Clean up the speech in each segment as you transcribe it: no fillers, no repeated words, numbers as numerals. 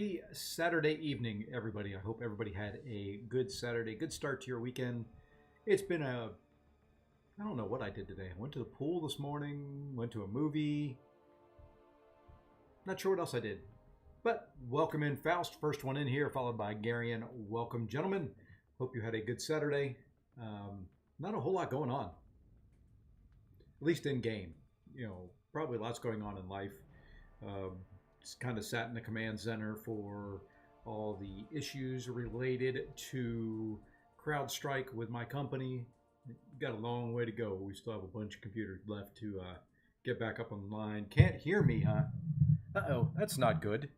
Happy Saturday evening, everybody. I hope everybody had a good Saturday, good start to your weekend. It's been I don't know what I did today. I went to the pool this morning, went to a movie. Not sure what else I did. But welcome in, Faust, first one in here, followed by Garion. Welcome, gentlemen. Hope you had a good Saturday. Not a whole lot going on, at least in game. Probably lots going on in life. Just kind of sat in the command center for all the issues related to CrowdStrike with my company. Got a long way to go. We still have a bunch of computers left to get back up online. Can't hear me, huh? Uh-oh, that's not good.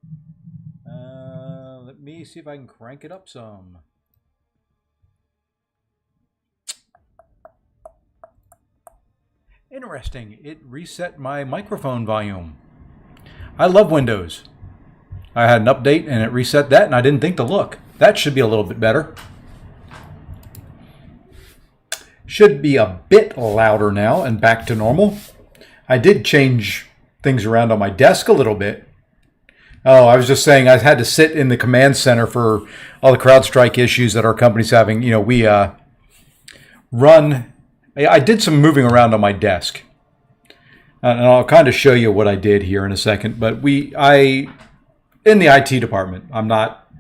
Let me see if I can crank it up some. Interesting. It reset my microphone volume. I love Windows. I had an update and it reset that, and I didn't think to look. That should be a little bit better. Should be a bit louder now and back to normal. I did change things around on my desk a little bit. Oh, I was just saying I had to sit in the command center for all the CrowdStrike issues that our company's having. We I did some moving around on my desk. And I'll kind of show you what I did here in a second. But in the IT department, I'm not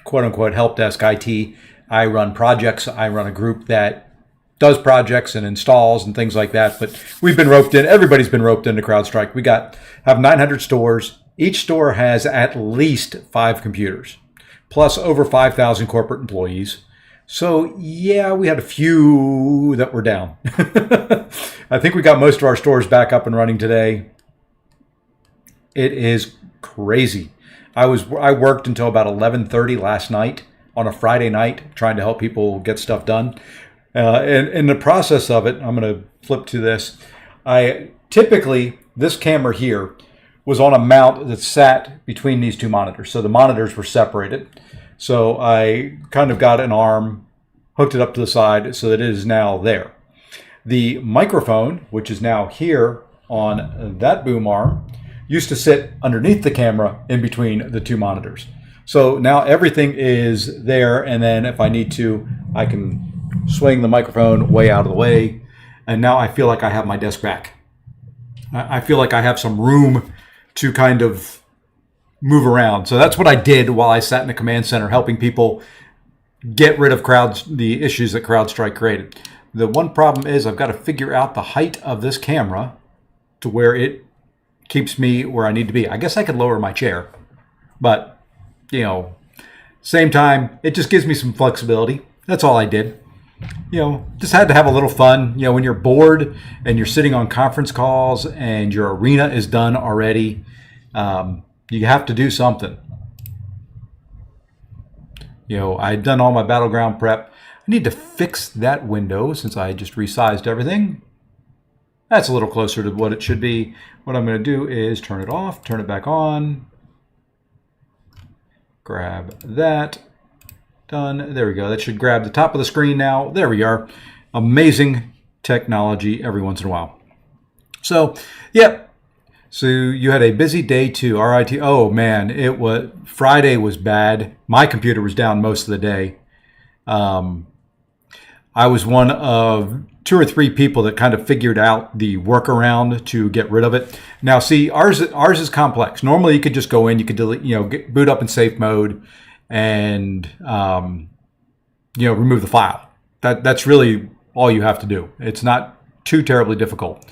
quote unquote help desk IT. I run projects. I run a group that does projects and installs and things like that. But we've been roped in. Everybody's been roped into CrowdStrike. We have 900 stores. Each store has at least 5 computers, plus over 5,000 corporate employees. So yeah, we had a few that were down. I think we got most of our stores back up and running today. It is crazy. I worked until about 11:30 last night on a Friday night trying to help people get stuff done. And in the process of it, I'm going to flip to this. Typically, this camera here was on a mount that sat between these two monitors. So the monitors were separated. So I kind of got an arm, hooked it up to the side so that it is now there. The microphone, which is now here on that boom arm, used to sit underneath the camera in between the two monitors. So now everything is there, and then if I need to, I can swing the microphone way out of the way. And now I feel like I have my desk back. I feel like I have some room to kind of move around. So that's what I did while I sat in the command center helping people get rid of the issues that CrowdStrike created. The one problem is I've got to figure out the height of this camera to where it keeps me where I need to be. I guess I could lower my chair, but same time, it just gives me some flexibility. That's all I did. Just had to have a little fun. When you're bored and you're sitting on conference calls and your arena is done already, you have to do something. I'd done all my battleground prep. I need to fix that window since I just resized everything. That's a little closer to what it should be. What I'm going to do is turn it off, turn it back on. Grab that. Done. There we go. That should grab the top of the screen now. There we are. Amazing technology every once in a while. So, yeah. So you had a busy day too. RIT. Oh man, Friday was bad. My computer was down most of the day. I was one of 2 or 3 people that kind of figured out the workaround to get rid of it. Now, see, ours is complex. Normally, you could just go in, you could delete, boot up in safe mode, and remove the file. That's really all you have to do. It's not too terribly difficult.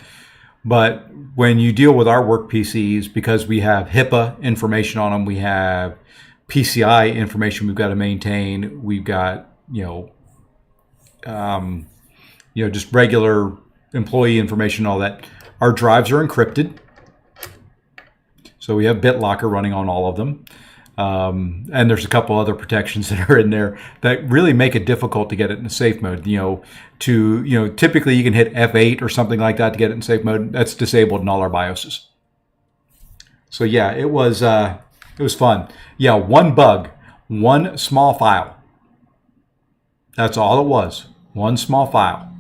But when you deal with our work PCs, because we have HIPAA information on them, we have PCI information we've got to maintain, we've got just regular employee information, all that. Our drives are encrypted, so we have BitLocker running on all of them. And there's a couple other protections that are in there that really make it difficult to get it in safe mode. Typically you can hit F8 or something like that to get it in safe mode. That's disabled in all our BIOSes. So yeah, it was fun. Yeah, one bug, one small file. That's all it was. One small file.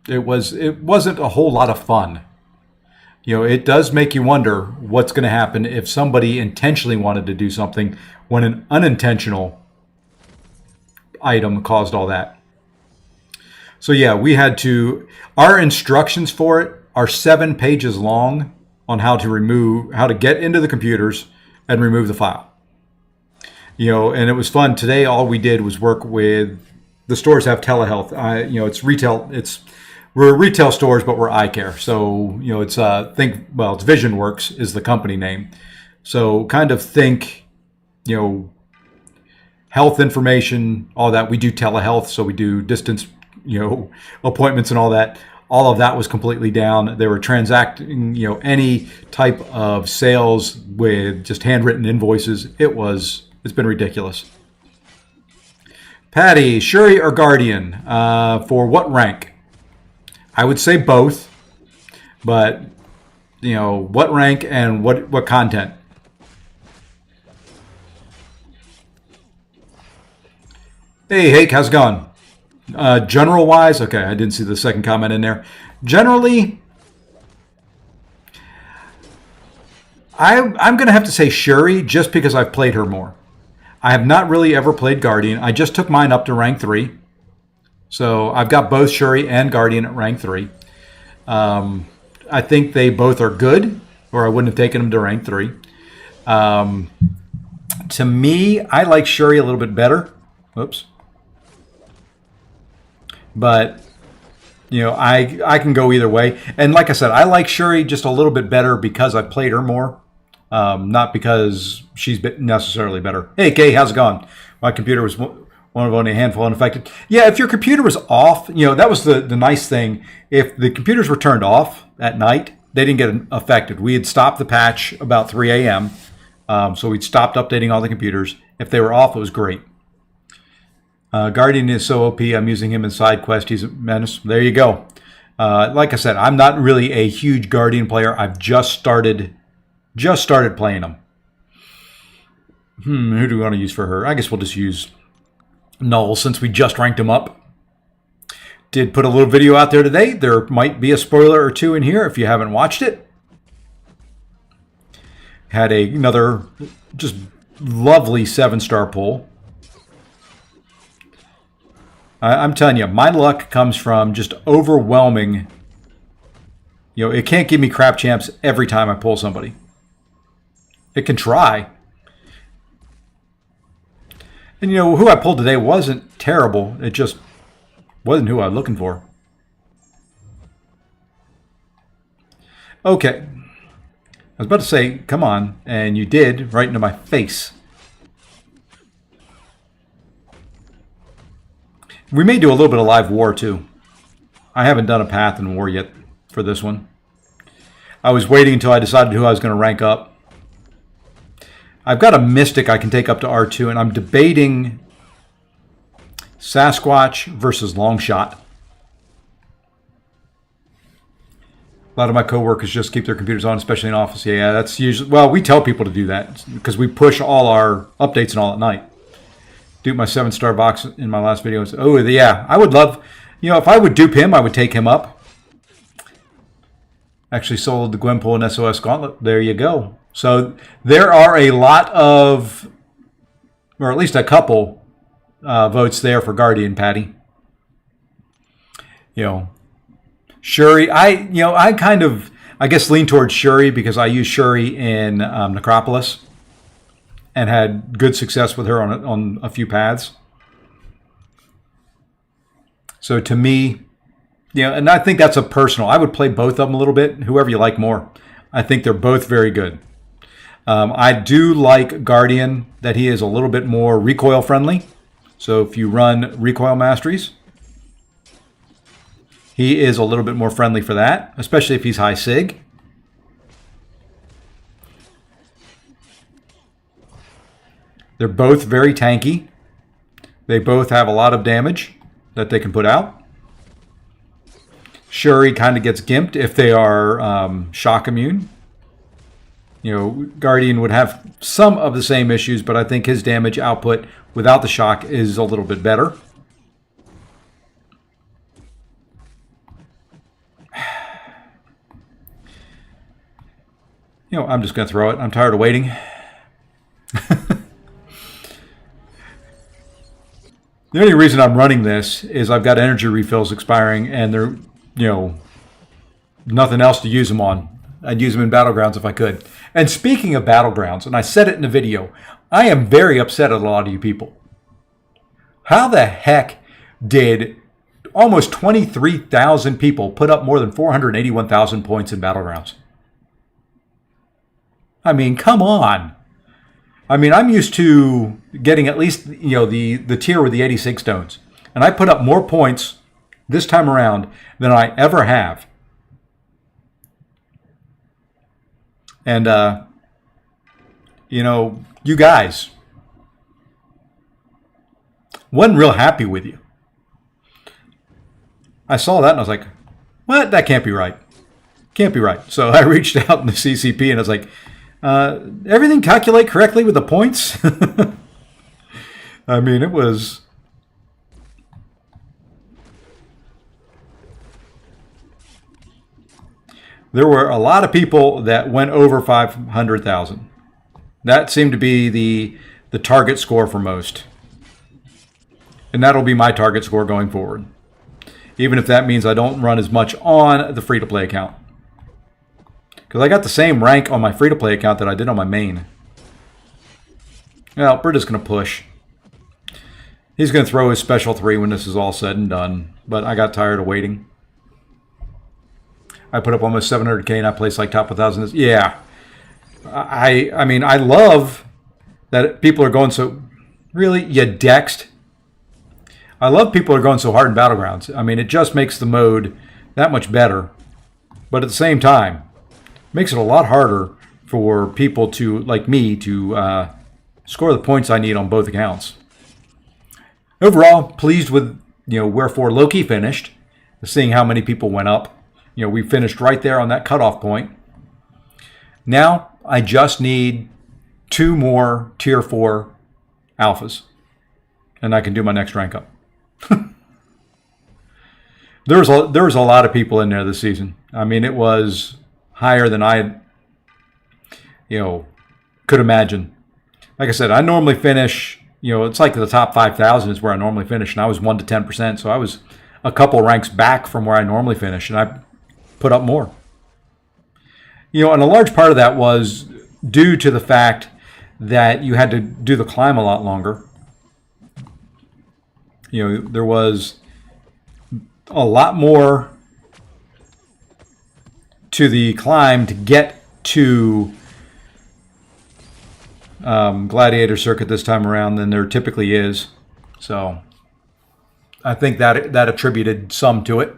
It wasn't a whole lot of fun. It does make you wonder what's going to happen if somebody intentionally wanted to do something when an unintentional item caused all that. So yeah, we had to, our instructions for it are 7 pages long on how to get into the computers and remove the file. And it was fun. Today, all we did was work with, the stores have telehealth. It's retail. We're retail stores, but we're eye care. So, it's it's VisionWorks is the company name. So kind of think, health information, all that. We do telehealth, so we do distance, appointments and all that. All of that was completely down. They were transacting, any type of sales with just handwritten invoices. It's been ridiculous. Patty, Shuri or Guardian? For what rank? I would say both, but what rank and what content? Hey, Hake, how's it going? General wise, okay, I didn't see the second comment in there. Generally, I'm going to have to say Shuri just because I've played her more. I have not really ever played Guardian. I just took mine up to rank 3. So I've got both Shuri and Guardian at rank 3. I think they both are good, or I wouldn't have taken them to rank 3. To me, I like Shuri a little bit better. Whoops. But, I can go either way. And like I said, I like Shuri just a little bit better because I've played her more. Not because she's necessarily better. Hey, Kay, how's it going? My computer was one of only a handful unaffected. Yeah, if your computer was off, that was the nice thing. If the computers were turned off at night, they didn't get affected. We had stopped the patch about 3 a.m., so we'd stopped updating all the computers. If they were off, it was great. Guardian is so OP, I'm using him in side quest. He's a menace. There you go. Like I said, I'm not really a huge Guardian player. I've just started playing them. Who do we want to use for her? I guess we'll just use Null since we just ranked him up. Did put a little video out there today. There might be a spoiler or two in here if you haven't watched it. Had another just lovely 7-star pull. I'm telling you, my luck comes from just overwhelming. It can't give me crap champs every time I pull somebody. It can try. And who I pulled today wasn't terrible. It just wasn't who I was looking for. Okay. I was about to say, come on. And you did, right into my face. We may do a little bit of live war, too. I haven't done a path in war yet for this one. I was waiting until I decided who I was going to rank up. I've got a Mystic I can take up to R2, and I'm debating Sasquatch versus Longshot. A lot of my coworkers just keep their computers on, especially in office. Yeah, that's usually... Well, we tell people to do that because we push all our updates and all at night. Dupe my 7-star box in my last video. Oh, yeah. I would love... if I would dupe him, I would take him up. Actually sold the Gwenpool and SOS Gauntlet. There you go. So there are a lot of... Or at least a couple votes there for Guardian, Patty. Shuri. I kind of... I guess lean towards Shuri because I use Shuri in Necropolis. And had good success with her on a few paths. So to me, and I think that's a personal. I would play both of them a little bit, whoever you like more. I think they're both very good. I do like Guardian, that he is a little bit more recoil friendly. So if you run recoil masteries, he is a little bit more friendly for that, especially if he's high sig. They're both very tanky. They both have a lot of damage that they can put out. Shuri kind of gets gimped if they are shock immune. Guardian would have some of the same issues, but I think his damage output without the shock is a little bit better. I'm just going to throw it. I'm tired of waiting. The only reason I'm running this is I've got energy refills expiring, and they're, nothing else to use them on. I'd use them in Battlegrounds if I could. And speaking of Battlegrounds, and I said it in the video, I am very upset at a lot of you people. How the heck did almost 23,000 people put up more than 481,000 points in Battlegrounds? I mean, come on. I mean, I'm used to getting at least, the tier with the 86 stones. And I put up more points this time around than I ever have. And, you guys, wasn't real happy with you. I saw that and I was like, what? That can't be right. Can't be right. So I reached out in the CCP and I was like, everything calculate correctly with the points? I mean, it was... There were a lot of people that went over 500,000. That seemed to be the target score for most. And that'll be my target score going forward. Even if that means I don't run as much on the free-to-play account. Because I got the same rank on my free-to-play account that I did on my main. Well, Britta's going to push. He's going to throw his special 3 when this is all said and done. But I got tired of waiting. I put up almost 700k and I placed like top 1,000. Yeah. I mean, I love that people are going so... Really? You dexed? I love people are going so hard in Battlegrounds. I mean, it just makes the mode that much better. But at the same time, it makes it a lot harder for people to, like me, to score the points I need on both accounts. Overall, pleased with, where Loki finished, seeing how many people went up. We finished right there on that cutoff point. Now, I just need 2 more Tier 4 alphas. And I can do my next rank up. There was a lot of people in there this season. I mean, it was higher than I, could imagine. Like I said, I normally finish, it's like the top 5,000 is where I normally finish. And I was 1 to 10%. So I was a couple ranks back from where I normally finish. And I put up more. And a large part of that was due to the fact that you had to do the climb a lot longer. There was a lot more to the climb to get to Gladiator Circuit this time around than there typically is. So I think that attributed some to it.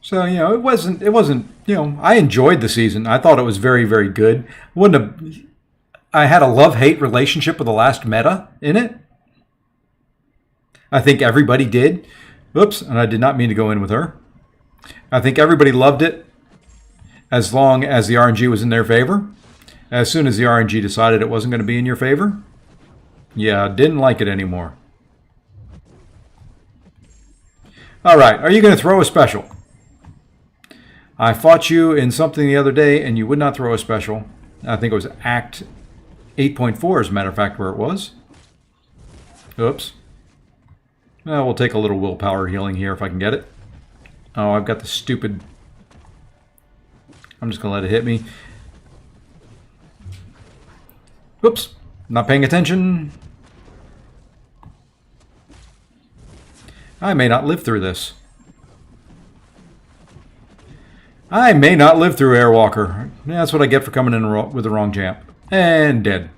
So, it wasn't, I enjoyed the season. I thought it was very, very good. I had a love-hate relationship with the last meta in it. I think everybody did. Oops, and I did not mean to go in with her. I think everybody loved it as long as the RNG was in their favor. As soon as the RNG decided it wasn't going to be in your favor, yeah, didn't like it anymore. All right, are you going to throw a special? I fought you in something the other day, and you would not throw a special. I think it was Act 8.4, as a matter of fact, where it was. Oops. Well, we'll take a little willpower healing here if I can get it. Oh, I've got the stupid... I'm just going to let it hit me. Oops. Not paying attention. I may not live through this. I may not live through Airwalker. That's what I get for coming in with the wrong jump. And dead.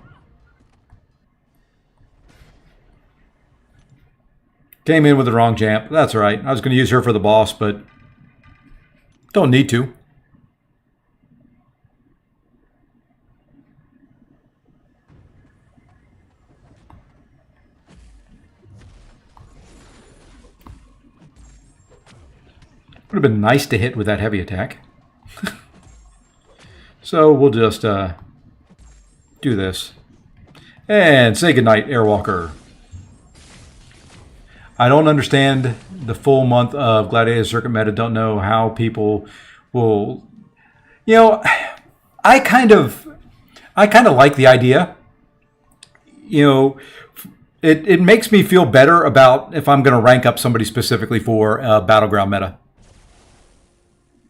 Came in with the wrong jump. That's all right. I was going to use her for the boss, but don't need to. Would have been nice to hit with that heavy attack. So we'll just do this. And say goodnight, Airwalker. I don't understand the full month of Gladiator Circuit meta. Don't know how people will. You know, I kind of like the idea. You know, it makes me feel better about if I'm going to rank up somebody specifically for Battleground meta.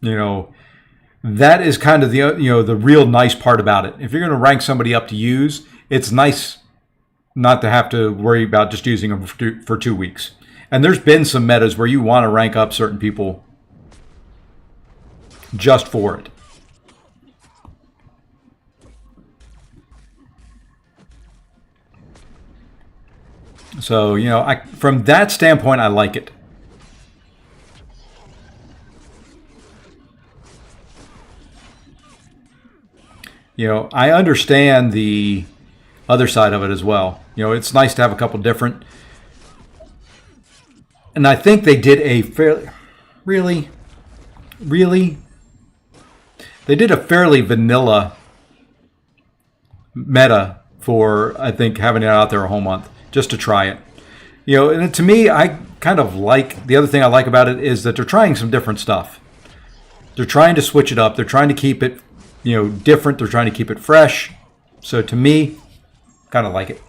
You know, that is kind of the real nice part about it. If you're going to rank somebody up to use, it's nice not to have to worry about just using them for 2 weeks. And there's been some metas where you want to rank up certain people just for it. So, you know, from that standpoint, I like it. You know, I understand the other side of it as well. You know, it's nice to have a couple different. And I think they did a fairly, really, they did a fairly vanilla meta for, I think, having it out there a whole month just to try it. You know, and to me, I kind of like, the other thing I like about it is that they're trying some different stuff. They're trying to switch it up. They're trying to keep it, you know, different. They're trying to keep it fresh. So to me, kind of like it.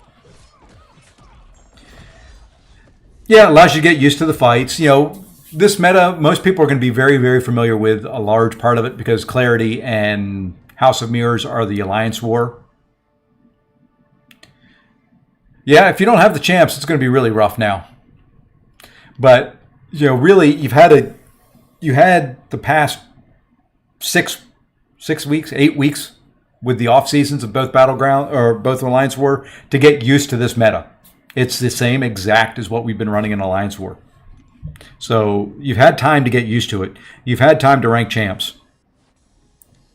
Yeah, it allows you to get used to the fights. You know, this meta, most people are going to be very, very familiar with a large part of it because Clarity and House of Mirrors are the Alliance War. Yeah, if you don't have the champs, it's going to be really rough now. But, you know, really, you had the past 6 weeks, 8 weeks with the off seasons of both Battleground or both Alliance War to get used to this meta. It's the same exact as what we've been running in Alliance War. So you've had time to get used to it. You've had time to rank champs.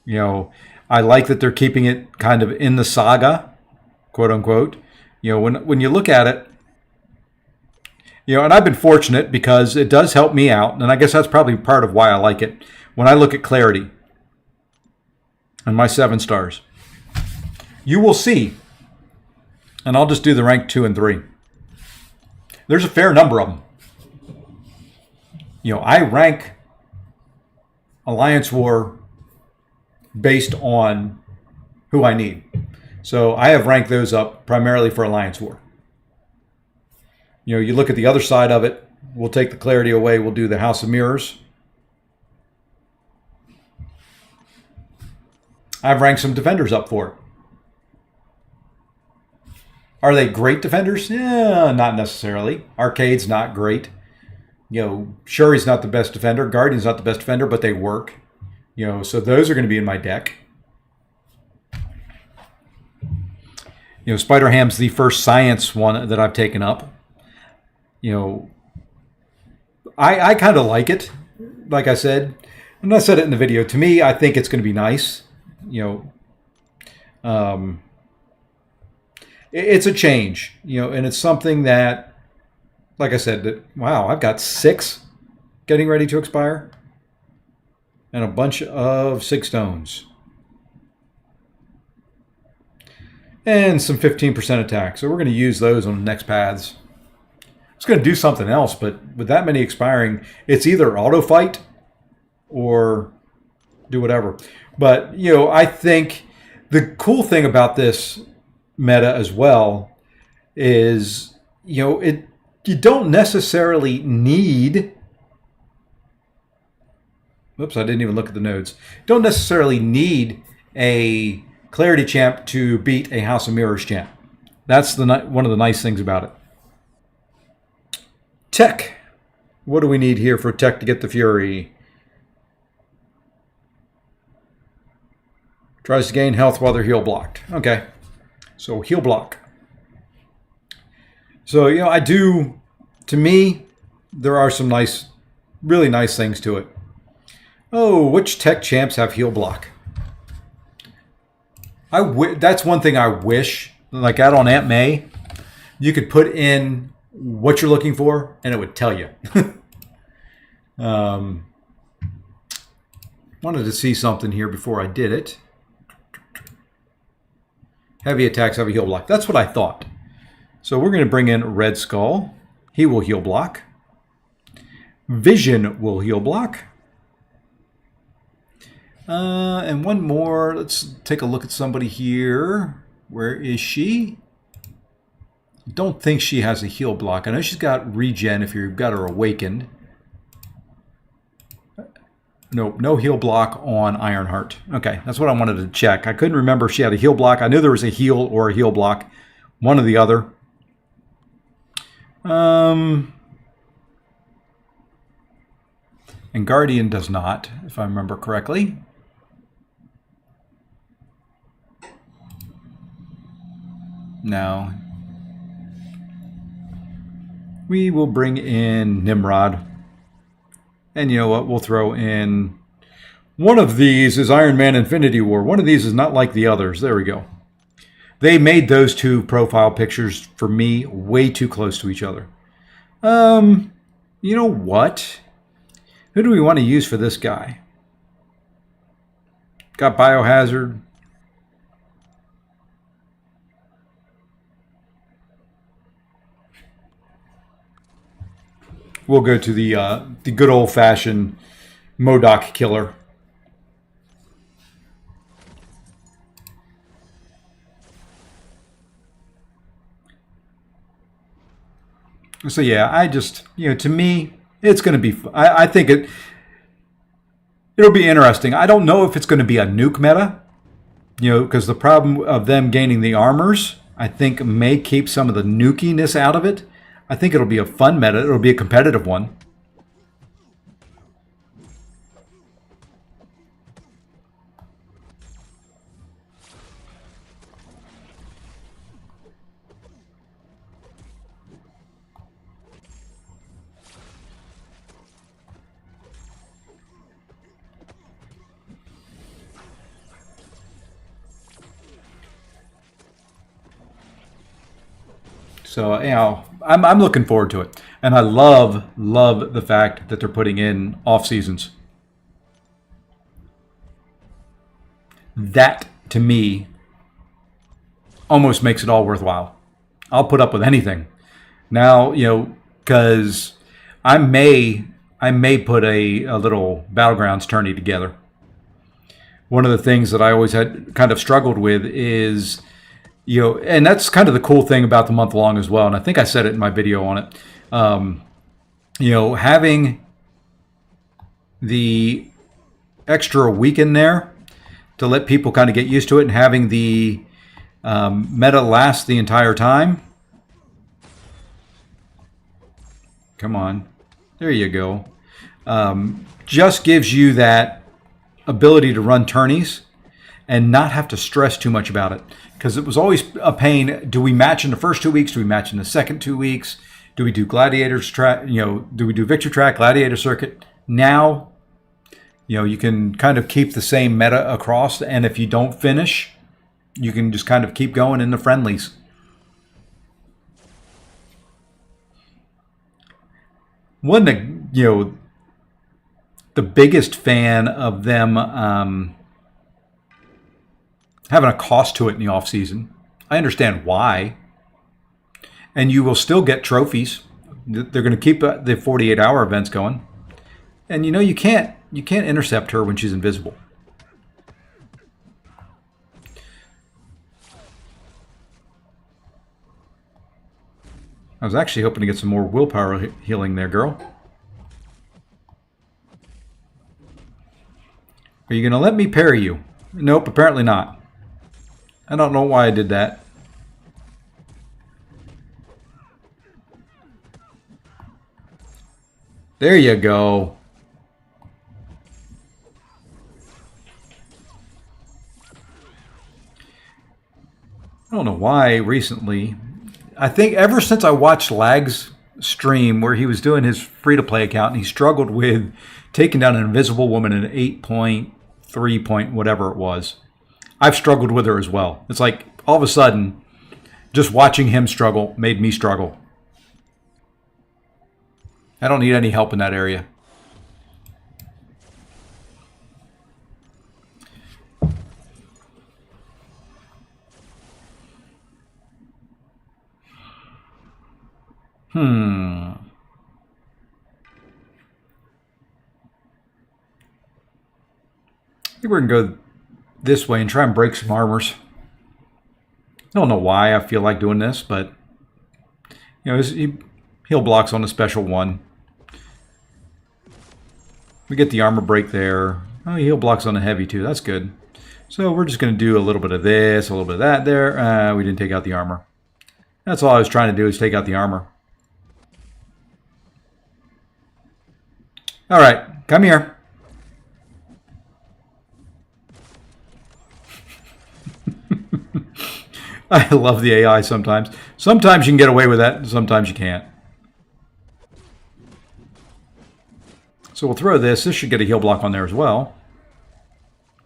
You know, I like that they're keeping it kind of in the saga, quote unquote. You know, when you look at it, you know, and I've been fortunate because it does help me out, and I guess that's probably part of why I like it. When I look at Clarity and my 7 stars, you will see, and I'll just do the rank 2 and 3. There's a fair number of them. You know, I rank Alliance War based on who I need. So I have ranked those up primarily for Alliance War. You know, you look at the other side of it, we'll take the Clarity away, we'll do the House of Mirrors. I've ranked some defenders up for it. Are they great defenders? Yeah, not necessarily. Arcade's not great. You know, Shuri's not the best defender. Guardian's not the best defender, but they work. You know, so those are going to be in my deck. You know, Spider-Ham's the first science one that I've taken up. You know, I kind of like it. Like I said, and I said it in the video. To me, I think it's going to be nice. You know, it's a change. You know, and it's something that, like I said, that wow, I've got 6 getting ready to expire, and a bunch of 6 stones. And some 15% attack. So we're going to use those on the next paths. It's going to do something else, but with that many expiring, it's either auto fight or do whatever. But, you know, I think the cool thing about this meta as well is, you know, you don't necessarily need... Oops, I didn't even look at the nodes. Don't necessarily need a Clarity champ to beat a House of Mirrors champ. That's one of the nice things about it. Tech. What do we need here for tech to get the Fury? Tries to gain health while they're heal blocked. Okay. So heal block. So, you know, to me, there are some nice, really nice things to it. Oh, which tech champs have heal block? That's one thing I wish, like out on Aunt May, you could put in what you're looking for and it would tell you. Wanted to see something here before I did it. Heavy attacks, heavy heal block. That's what I thought. So we're going to bring in Red Skull. He will heal block. Vision will heal block. And one more. Let's take a look at somebody here. Where is she? Don't think she has a heal block. I know she's got regen if you've got her awakened. Nope, no heal block on Ironheart. Okay, that's what I wanted to check. I couldn't remember if she had a heal block. I knew there was a heal or a heal block. One or the other. And Guardian does not, if I remember correctly. No. We will bring in Nimrod. And you know what? We'll throw in... One of these is Iron Man Infinity War. One of these is not like the others. There we go. They made those two profile pictures, for me, way too close to each other. You know what? Who do we want to use for this guy? Got Biohazard. We'll go to the good old-fashioned MODOK killer. So yeah, I just, to me, it's going to be, I think it'll be interesting. I don't know if it's going to be a nuke meta, because the problem of them gaining the armors, I think may keep some of the nukiness out of it. I think it'll be a fun meta. It'll be a competitive one. So, I'm looking forward to it. And I love the fact that they're putting in off seasons. That, to me, almost makes it all worthwhile. I'll put up with anything. Now, because I may put a little Battlegrounds tourney together. One of the things that I always had kind of struggled with is... and that's kind of the cool thing about the month long as well. And I think I said it in my video on it. Having the extra week in there to let people kind of get used to it, and having the meta last the entire time. Come on. There you go. Just gives you that ability to run tourneys and not have to stress too much about it. Because it was always a pain. Do we match in the first 2 weeks? Do we match in the second 2 weeks? Do we do Gladiators track? Do we do Victory Track, Gladiator Circuit? Now, you can kind of keep the same meta across. And if you don't finish, you can just kind of keep going in the friendlies. Wasn't the biggest fan of them having a cost to it in the off season. I understand why. And you will still get trophies. They're going to keep the 48-hour events going. And you can't intercept her when she's invisible. I was actually hoping to get some more willpower healing there, girl. Are you going to let me parry you? Nope, apparently not. I don't know why I did that. There you go. I don't know why recently. I think ever since I watched Lag's stream where he was doing his free-to-play account and he struggled with taking down an invisible woman in 8.3 point whatever it was. I've struggled with her as well. It's like all of a sudden, just watching him struggle made me struggle. I don't need any help in that area. think we're going to go this way and try and break some armors. I don't know why I feel like doing this, but you know, he heal blocks on a special one. We get the armor break there. Oh, he heal blocks on a heavy too. That's good. So we're just going to do a little bit of this, a little bit of that there. We didn't take out the armor. That's all I was trying to do, is take out the armor. All right, come here. I love the AI sometimes. Sometimes you can get away with that, and sometimes you can't. So we'll throw this. This should get a heal block on there as well.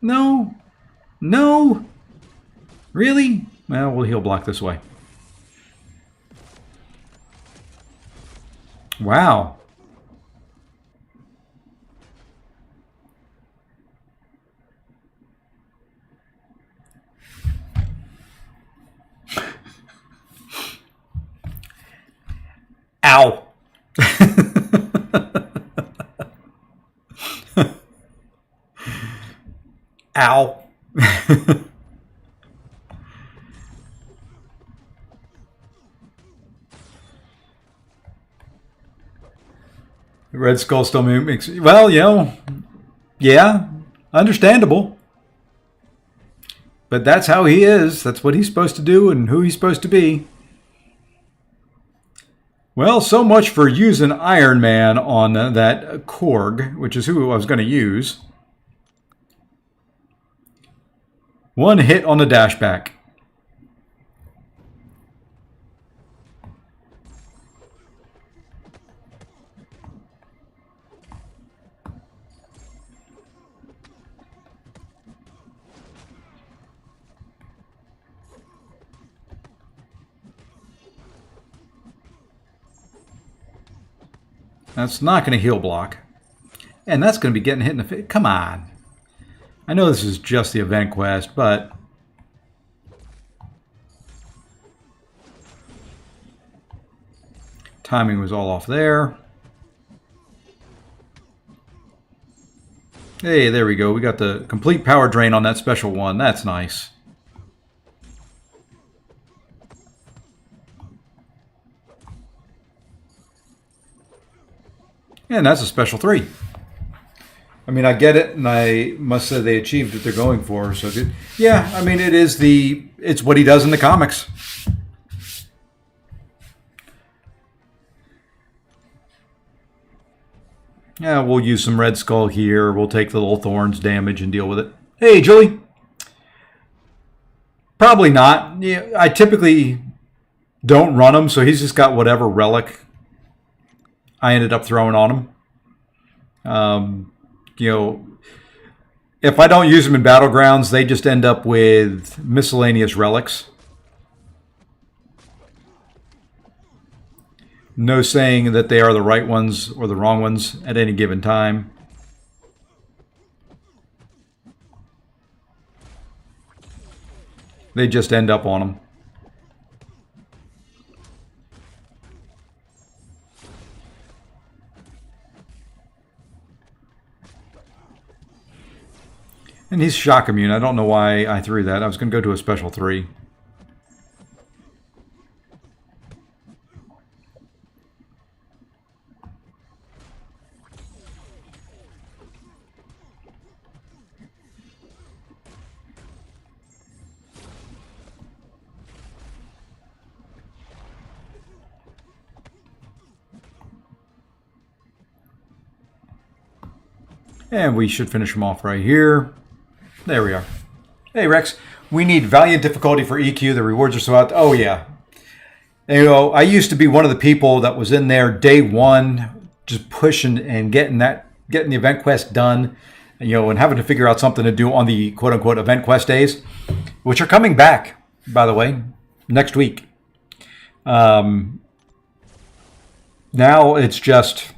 No. No. Really? Well, we'll heal block this way. Wow. Ow. Ow. Red Skull still makes... Well, you know, yeah, understandable. But that's how he is. That's what he's supposed to do and who he's supposed to be. Well, so much for using Iron Man on that Korg, which is who I was going to use. One hit on the dashback. That's not going to heal block. And that's going to be getting hit in the face. Come on. I know this is just the event quest, but... timing was all off there. Hey, there we go. We got the complete power drain on that special one. That's nice. And that's a special 3. I mean, I get it, and I must say they achieved what they're going for. So good. Yeah, I mean, it's what he does in the comics. Yeah, we'll use some Red Skull here. We'll take the little thorns damage and deal with it. Hey, Julie. Probably not. Yeah, I typically don't run him, so he's just got whatever relic I ended up throwing on him. You know, if I don't use them in Battlegrounds, they just end up with miscellaneous relics. No saying that they are the right ones or the wrong ones at any given time. They just end up on them. And he's shock immune. I don't know why I threw that. I was going to go to a special 3. And we should finish him off right here. There we are. Hey, Rex. We need Valiant difficulty for EQ. The rewards are so out. Oh, yeah. You know, I used to be one of the people that was in there day one, just pushing and getting the event quest done, you know, and having to figure out something to do on the quote-unquote event quest days, which are coming back, by the way, next week. Now it's just,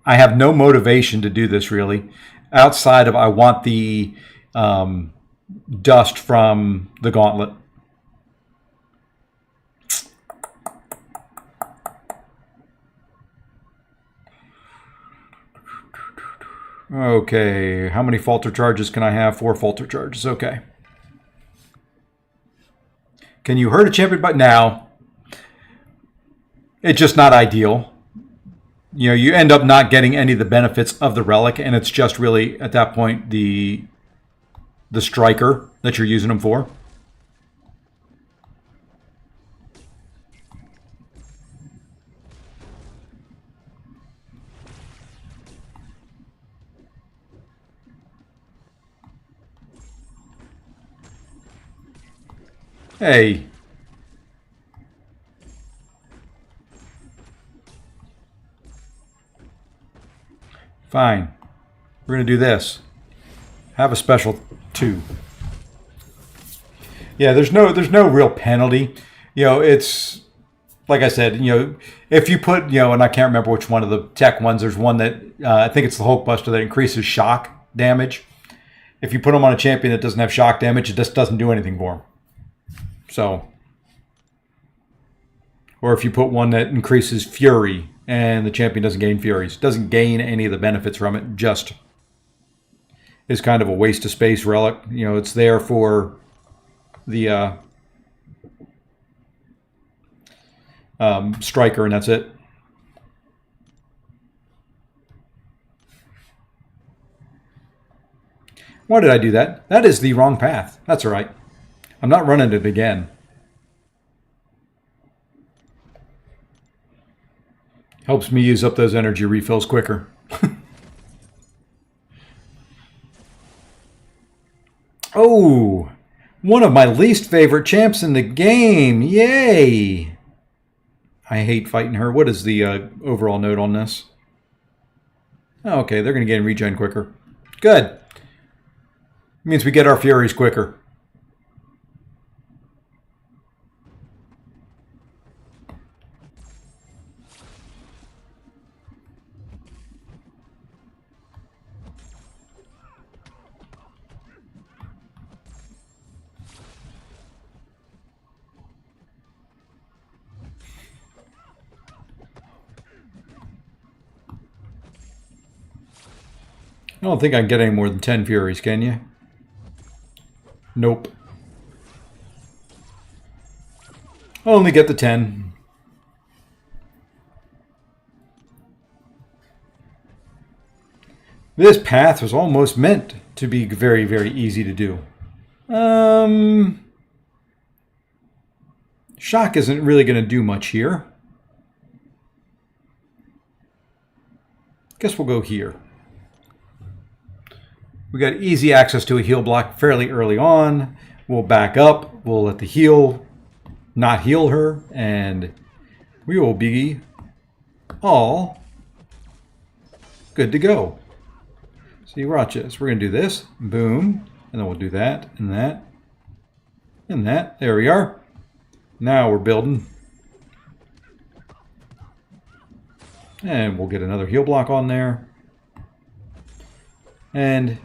I have no motivation to do this, really, outside of I want the dust from the gauntlet. Okay, how many falter charges can I have? 4 falter charges, okay. Can you hurt a champion? But now, it's just not ideal. You know, you end up not getting any of the benefits of the relic, and it's just really, at that point, the striker that you're using them for. Hey. Fine. We're going to do this. Have a special 2. Yeah, there's no real penalty. You know, it's like I said, you know, if you put, you know, and I can't remember which one of the tech ones, there's one that I think it's the Hulkbuster that increases shock damage. If you put them on a champion that doesn't have shock damage, it just doesn't do anything for them. So, or if you put one that increases fury and the champion doesn't gain furies, doesn't gain any of the benefits from it, just is kind of a waste of space relic. You know, it's there for the striker, and that's it. Why did I do that? That is the wrong path. That's all right. I'm not running it again. Helps me use up those energy refills quicker. Oh, one of my least favorite champs in the game. Yay! I hate fighting her. What is the overall note on this? Oh, okay, they're going to gain regen quicker. Good. It means we get our furies quicker. I don't think I can get any more than 10 furies, can you? Nope. I'll only get the 10. This path was almost meant to be very, very easy to do. Shock isn't really going to do much here. Guess we'll go here. We got easy access to a heal block fairly early on. We'll back up. We'll let the heal not heal her. And we will be all good to go. See, watch this. We're going to do this. Boom. And then we'll do that and that and that. There we are. Now we're building. And we'll get another heal block on there. And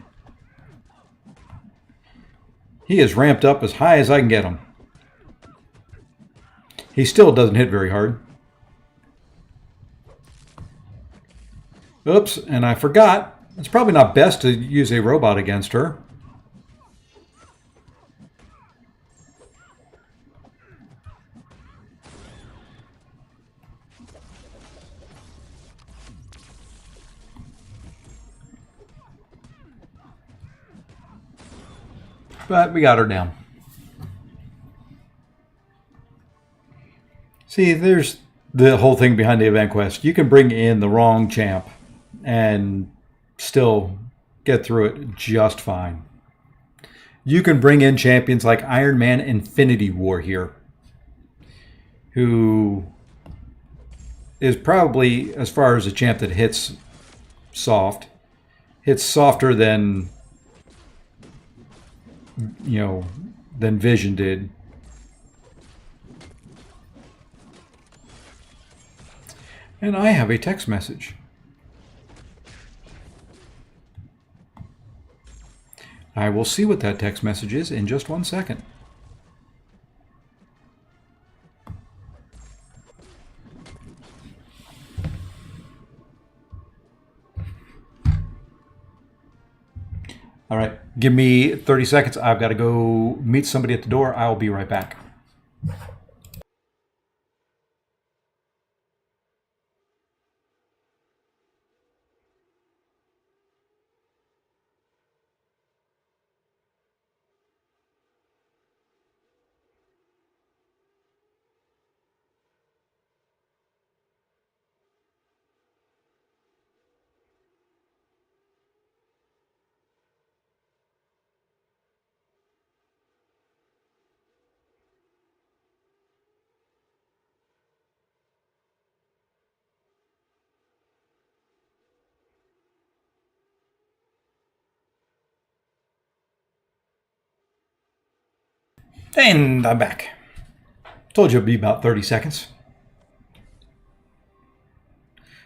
he is ramped up as high as I can get him. He still doesn't hit very hard. Oops, and I forgot. It's probably not best to use a robot against her. But we got her down. See, there's the whole thing behind the event quest. You can bring in the wrong champ and still get through it just fine. You can bring in champions like Iron Man Infinity War here, who is probably, as far as a champ that hits soft, hits softer than, you know, than Vision did. And I have a text message. I will see what that text message is in just 1 second. Give me 30 seconds. I've got to go meet somebody at the door. I'll be right back. And I'm back. Told you it'd be about 30 seconds.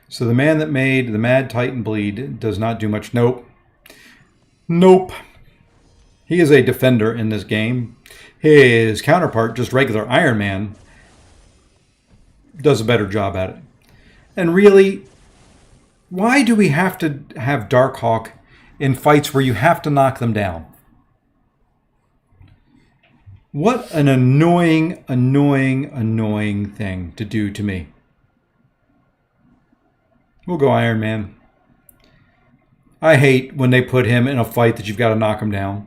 So the man that made the Mad Titan bleed does not do much. Nope. Nope. He is a defender in this game. His counterpart, just regular Iron Man, does a better job at it. And really, why do we have to have Darkhawk in fights where you have to knock them down? What an annoying, annoying, annoying thing to do to me. We'll go Iron Man. I hate when they put him in a fight that you've got to knock him down.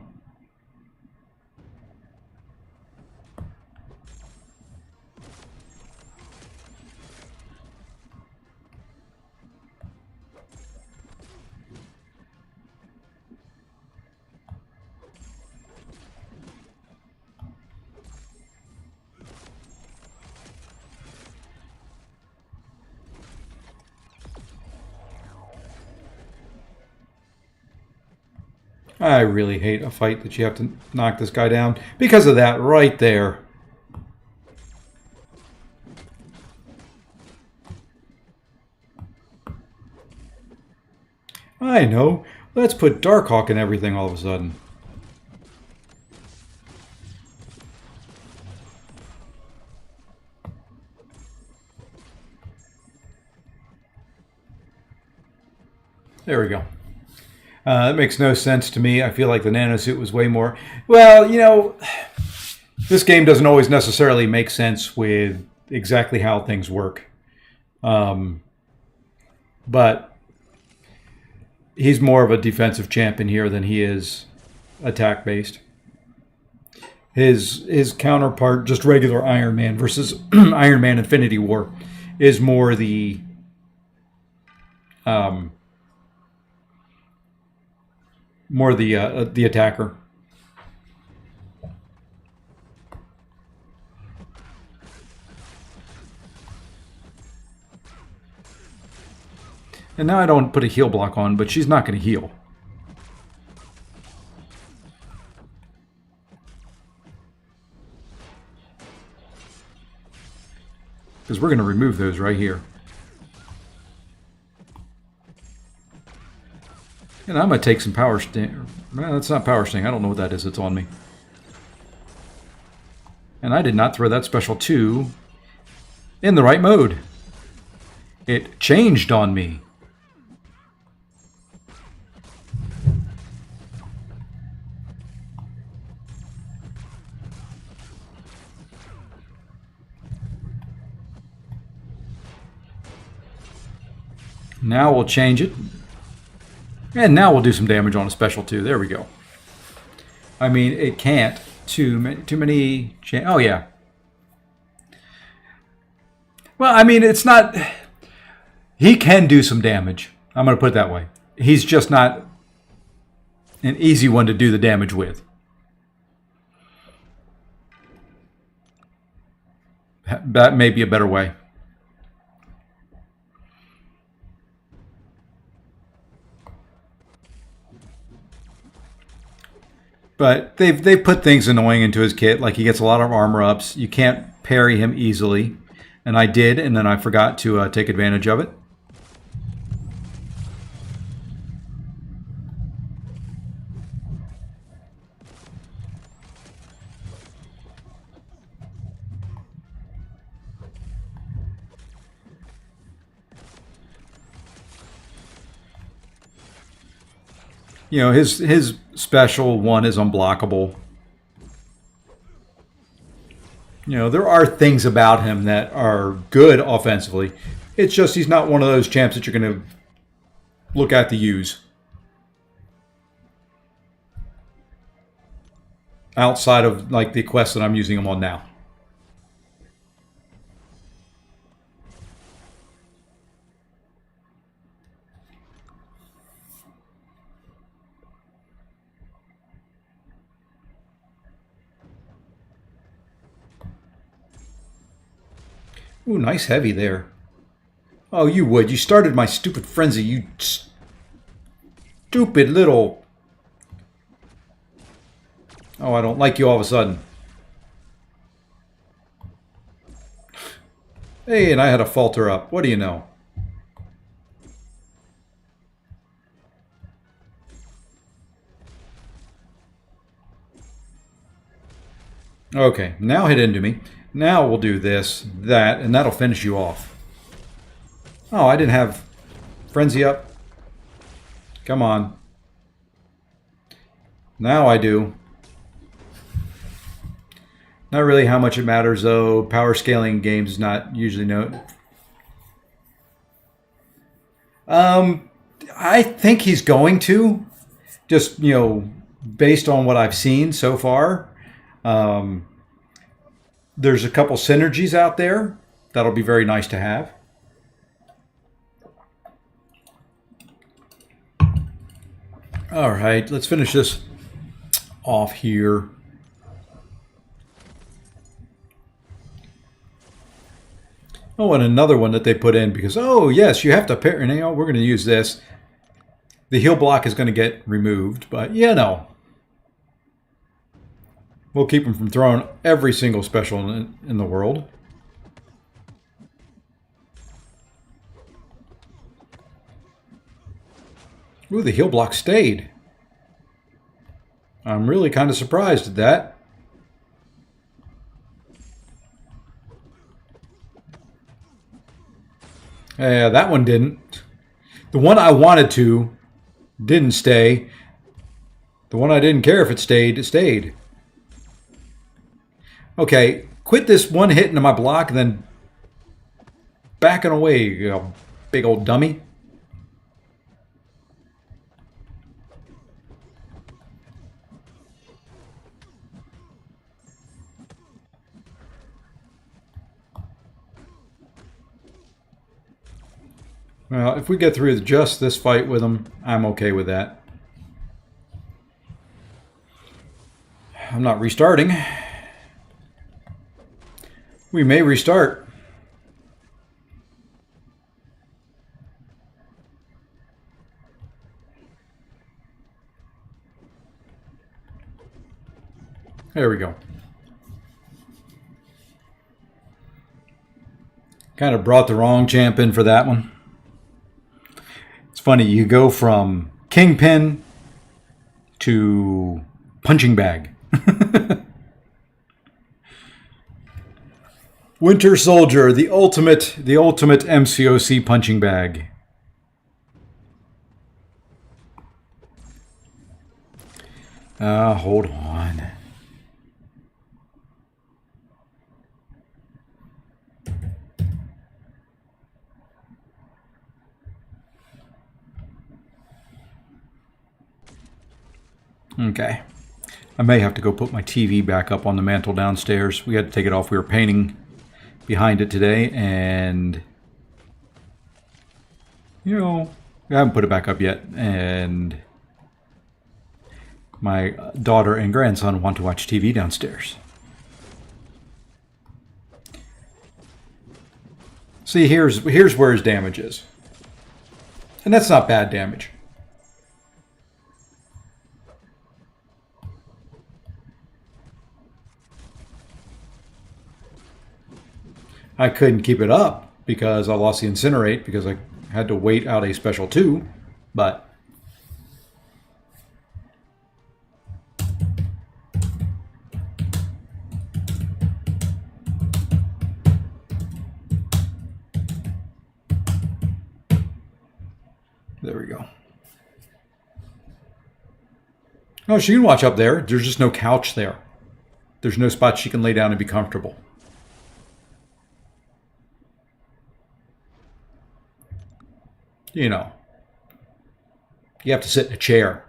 I really hate a fight that you have to knock this guy down because of that right there. I know. Let's put Darkhawk in everything all of a sudden. There we go. That makes no sense to me. I feel like the nanosuit was way more... Well, you know, this game doesn't always necessarily make sense with exactly how things work. But he's more of a defensive champion here than he is attack-based. His counterpart, just regular Iron Man versus Iron Man Infinity War, is more the... the attacker. And now I don't put a heal block on, but she's not going to heal. Because we're going to remove those right here. And I'm going to take some power sting. Well, that's not power sting. I don't know what that is. It's on me. And I did not throw that special 2 in the right mode. It changed on me. Now we'll change it. And now we'll do some damage on a special 2. There we go. I mean, it can't. Too many... Oh, yeah. Well, I mean, it's not... He can do some damage. I'm going to put it that way. He's just not an easy one to do the damage with. That may be a better way. But they've put things annoying into his kit, like he gets a lot of armor ups. You can't parry him easily. And I did, and then I forgot to take advantage of it. You know, his special, one is unblockable. You know, there are things about him that are good offensively. It's just he's not one of those champs that you're going to look at to use. Outside of like the quest that I'm using him on now. Ooh, nice heavy there. Oh, you would. You started my stupid frenzy, you stupid little... Oh, I don't like you all of a sudden. Hey, and I had a falter up. What do you know? Okay, now hit into me. Now we'll do this, that, and that'll finish you off. Oh, I didn't have frenzy up. Come on. Now I do. Not really how much it matters, though. Power scaling games not usually know. I think he's going to. Just, you know, based on what I've seen so far. There's a couple synergies out there. That'll be very nice to have. All right, let's finish this off here. Oh, and another one that they put in because, oh, yes, you have to pair. You know, we're going to use this. The heal block is going to get removed, but, you know. We'll keep him from throwing every single special in the world. Ooh, the heal block stayed. I'm really kind of surprised at that. Yeah, that one didn't. The one I wanted to didn't stay. The one I didn't care if it stayed, it stayed. Okay, quit this one hit into my block and then backing away, you know, big old dummy. Well, if we get through just this fight with him, I'm okay with that. I'm not restarting. We may restart. There we go. Kind of brought the wrong champ in for that one. It's funny, you go from Kingpin to Punching Bag. Winter Soldier, the ultimate MCOC punching bag. Hold on. Okay. I may have to go put my TV back up on the mantle downstairs. We had to take it off. We were painting behind it today, and you know, I haven't put it back up yet, and my daughter and grandson want to watch TV downstairs. See, here's where his damage is, and that's not bad damage. I couldn't keep it up because I lost the Incinerate because I had to wait out a special 2, but there we go. Oh, she can watch up there. There's just no couch there. There's no spot she can lay down and be comfortable. You know, you have to sit in a chair.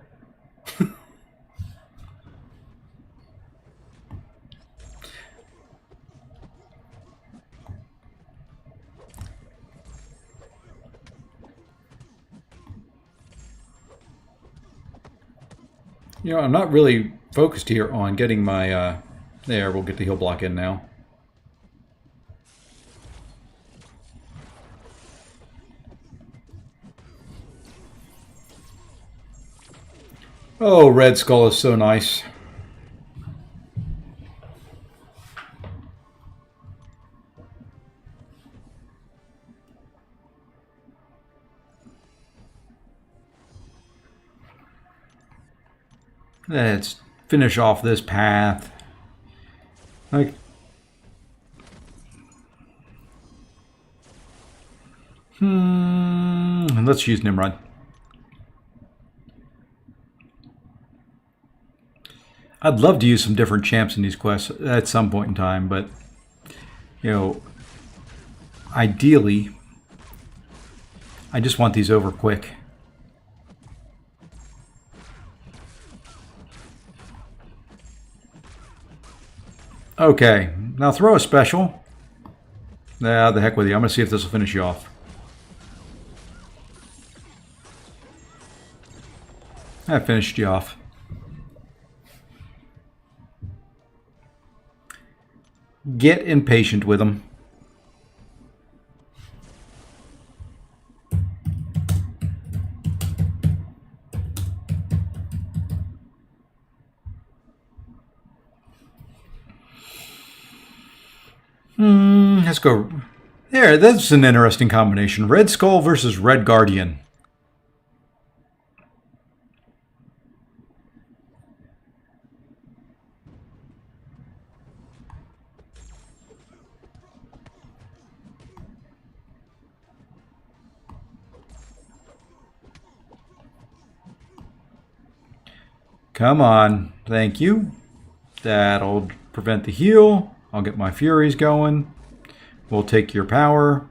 You know, I'm not really focused here on getting my, there, we'll get the heal block in now. Oh, Red Skull is so nice. Let's finish off this path. Like, let's use Nimrod. I'd love to use some different champs in these quests at some point in time, but, you know, ideally, I just want these over quick. Okay, now throw a special. Nah, the heck with you. I'm going to see if this will finish you off. I finished you off. Get impatient with them. Let's go. There, that's an interesting combination. Red Skull versus Red Guardian. Come on. Thank you. That'll prevent the heal. I'll get my Furies going. We'll take your power.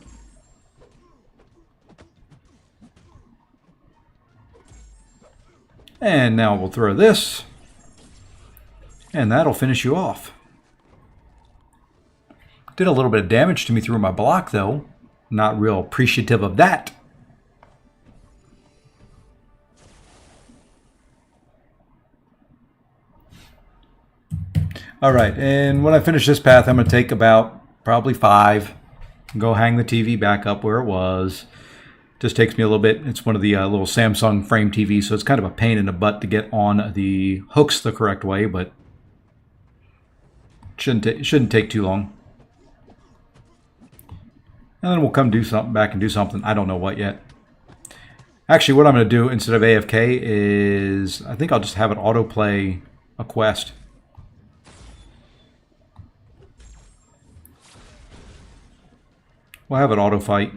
And now we'll throw this. And that'll finish you off. Did a little bit of damage to me through my block, though. Not real appreciative of that. All right, and when I finish this path, I'm going to take about probably 5. Go hang the TV back up where it was. Just takes me a little bit. It's one of the little Samsung frame TVs, so it's kind of a pain in the butt to get on the hooks the correct way, but shouldn't take too long. And then we'll come back and do something. I don't know what yet. Actually, what I'm going to do instead of AFK is I think I'll just have it autoplay a quest. We'll have it auto fight.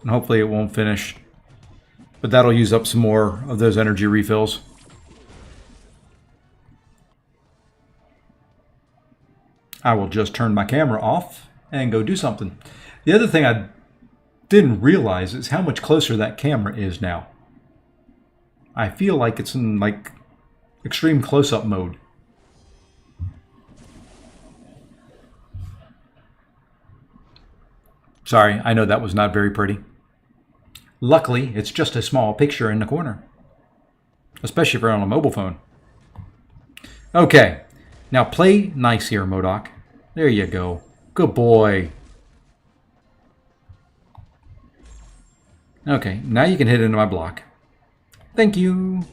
And hopefully it won't finish. But that'll use up some more of those energy refills. I will just turn my camera off and go do something. The other thing I didn't realize is how much closer that camera is now. I feel like it's in like extreme close-up mode. Sorry, I know that was not very pretty. Luckily, it's just a small picture in the corner. Especially if you're on a mobile phone. Okay, now play nice here, MODOK. There you go. Good boy. Okay, now you can hit into my block. Thank you.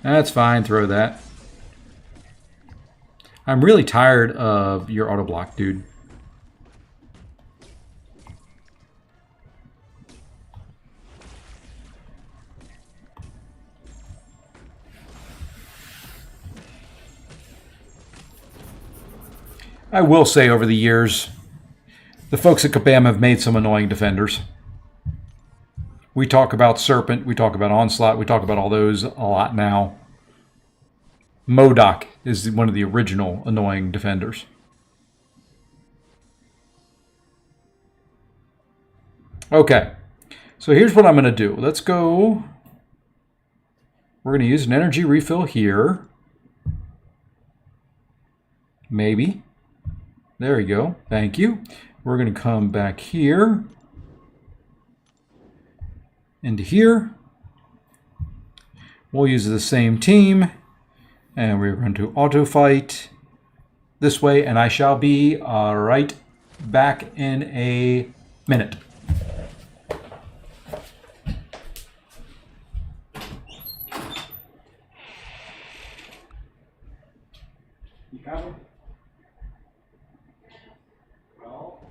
That's fine, throw that. I'm really tired of your auto block, dude. I will say over the years, the folks at Kabam have made some annoying defenders. We talk about Serpent, we talk about Onslaught, we talk about all those a lot now. MODOK is one of the original annoying defenders. Okay, so here's what I'm going to do. Let's go. We're going to use an energy refill here. Maybe. There we go. Thank you. We're going to come back here. Into here. We'll use the same team. And we're going to auto fight this way. And I shall be right back in a minute. You coming? Well.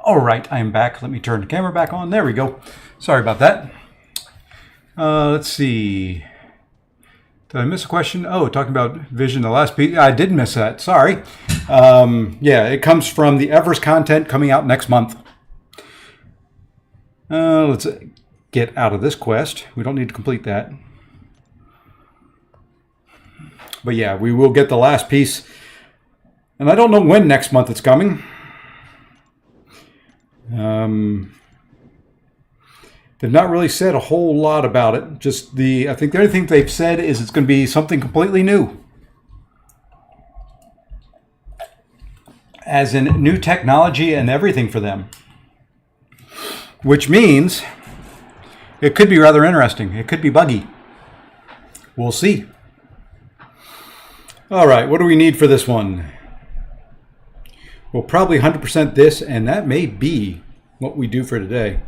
All right, I am back. Let me turn the camera back on. There we go. Sorry about that. Let's see. Did I miss a question? Oh, talking about Vision, the last piece. I did miss that. Sorry. Yeah, it comes from the Everest content coming out next month. Let's get out of this quest. We don't need to complete that. But yeah, we will get the last piece. And I don't know when next month it's coming. They've not really said a whole lot about it. I think the only thing they've said is it's going to be something completely new. As in new technology and everything for them. Which means it could be rather interesting. It could be buggy. We'll see. All right, what do we need for this one? We'll probably 100% this, and that may be what we do for today.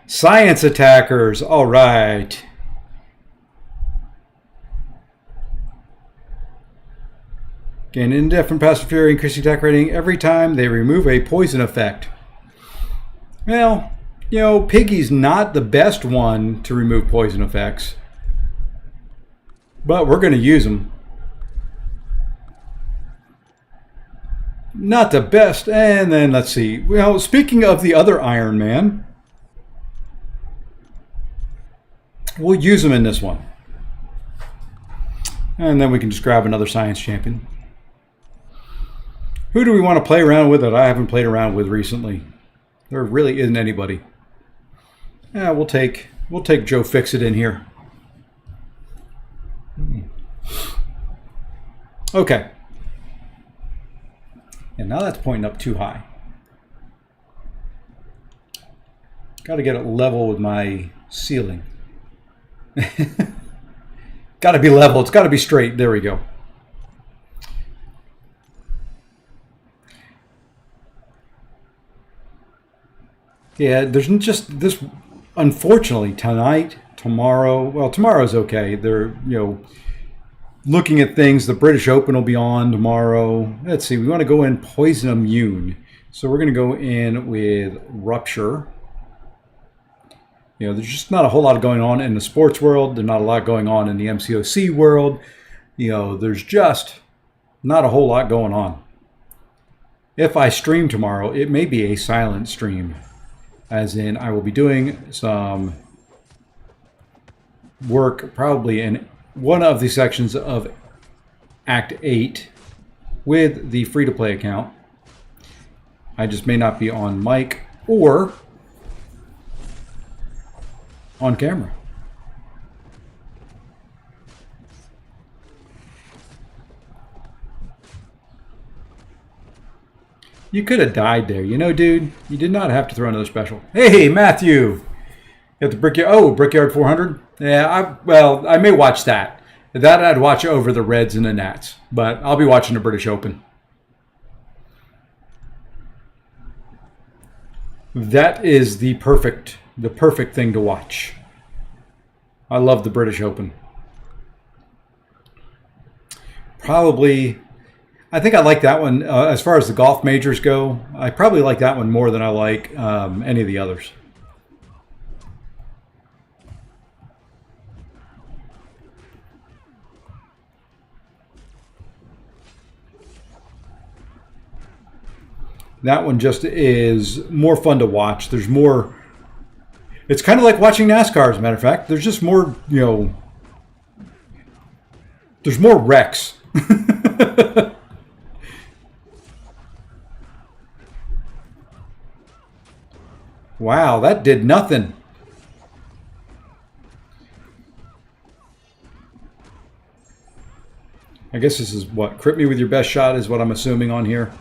Science attackers, all right. Gain indefinite passive fury, increasing attack rating every time they remove a poison effect. Well, you know, Piggy's not the best one to remove poison effects. But we're going to use them. Not the best. And then let's see. Well, speaking of the other Iron Man, we'll use them in this one. And then we can just grab another science champion. Who do we want to play around with that I haven't played around with recently? There really isn't anybody. Yeah, we'll take Joe Fixit in here. Okay. And now that's pointing up too high. Got to get it level with my ceiling. Got to be level. It's got to be straight. There we go. Yeah, there's just this. Unfortunately, tonight, tomorrow. Well, tomorrow's okay. They're looking at things. The British Open will be on tomorrow. Let's see. We want to go in poison immune, so we're going to go in with rupture. There's just not a whole lot going on in the sports world. There's not a lot going on in the MCOC world. There's just not a whole lot going on. If I stream tomorrow, it may be a silent stream. As in, I will be doing some work probably in one of the sections of Act 8 with the free-to-play account. I just may not be on mic or on camera. You could have died there, dude. You did not have to throw another special. Hey, Matthew! You have the Brickyard. Oh, Brickyard 400? Yeah, I may watch that. That I'd watch over the Reds and the Nats. But I'll be watching the British Open. That is the perfect thing to watch. I love the British Open. Probably... I think I like that one. As far as the golf majors go, I probably like that one more than I like any of the others. That one just is more fun to watch. There's more... It's kind of like watching NASCAR, as a matter of fact. There's just more, There's more wrecks. Wow, that did nothing. I guess this is what? Crit me with your best shot is what I'm assuming on here.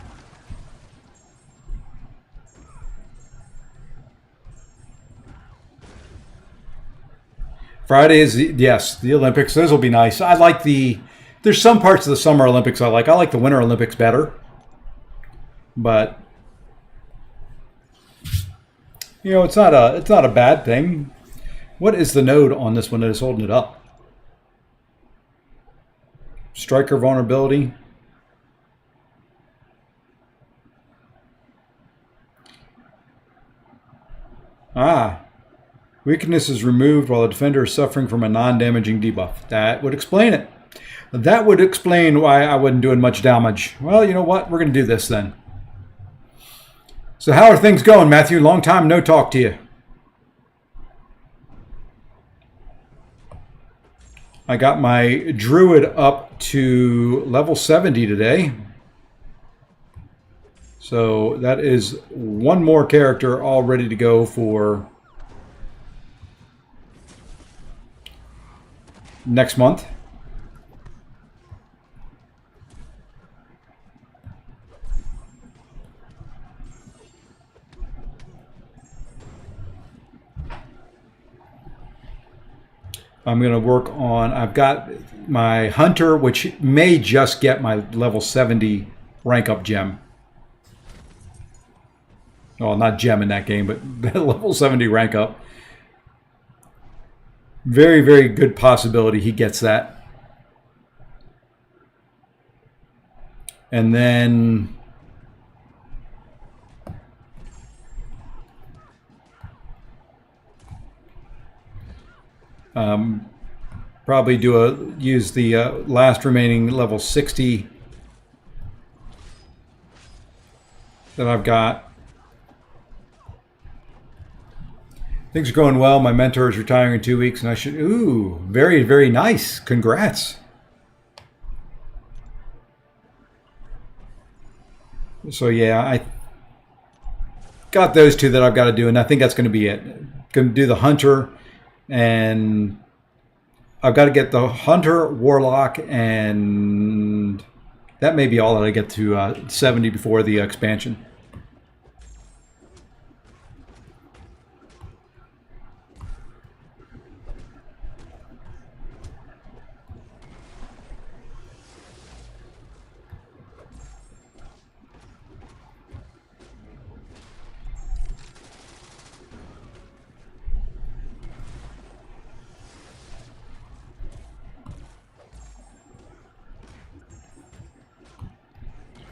Friday is, yes, the Olympics. Those will be nice. I like there's some parts of the Summer Olympics I like. I like the Winter Olympics better. But... it's not a bad thing. What is the node on this one that is holding it up? Striker vulnerability. Ah. Weakness is removed while the defender is suffering from a non-damaging debuff. That would explain it. That would explain why I wasn't doing much damage. Well, you know what? We're going to do this then. So how are things going, Matthew? Long time no talk to you. I got my druid up to level 70 today. So that is one more character all ready to go for next month. I'm going to work on, I've got my hunter, which may just get my level 70 rank up gem. Well, not gem in that game, but level 70 rank up. Very, very good possibility he gets that. And then probably use the last remaining level 60 that I've got. Things are going well. My mentor is retiring in 2 weeks, and I should... Ooh, very, very nice. Congrats. So, yeah, I got those two that I've got to do, and I think that's going to be it. Going to do the hunter, and I've got to get the hunter, warlock, and that may be all that I get to 70 before the expansion.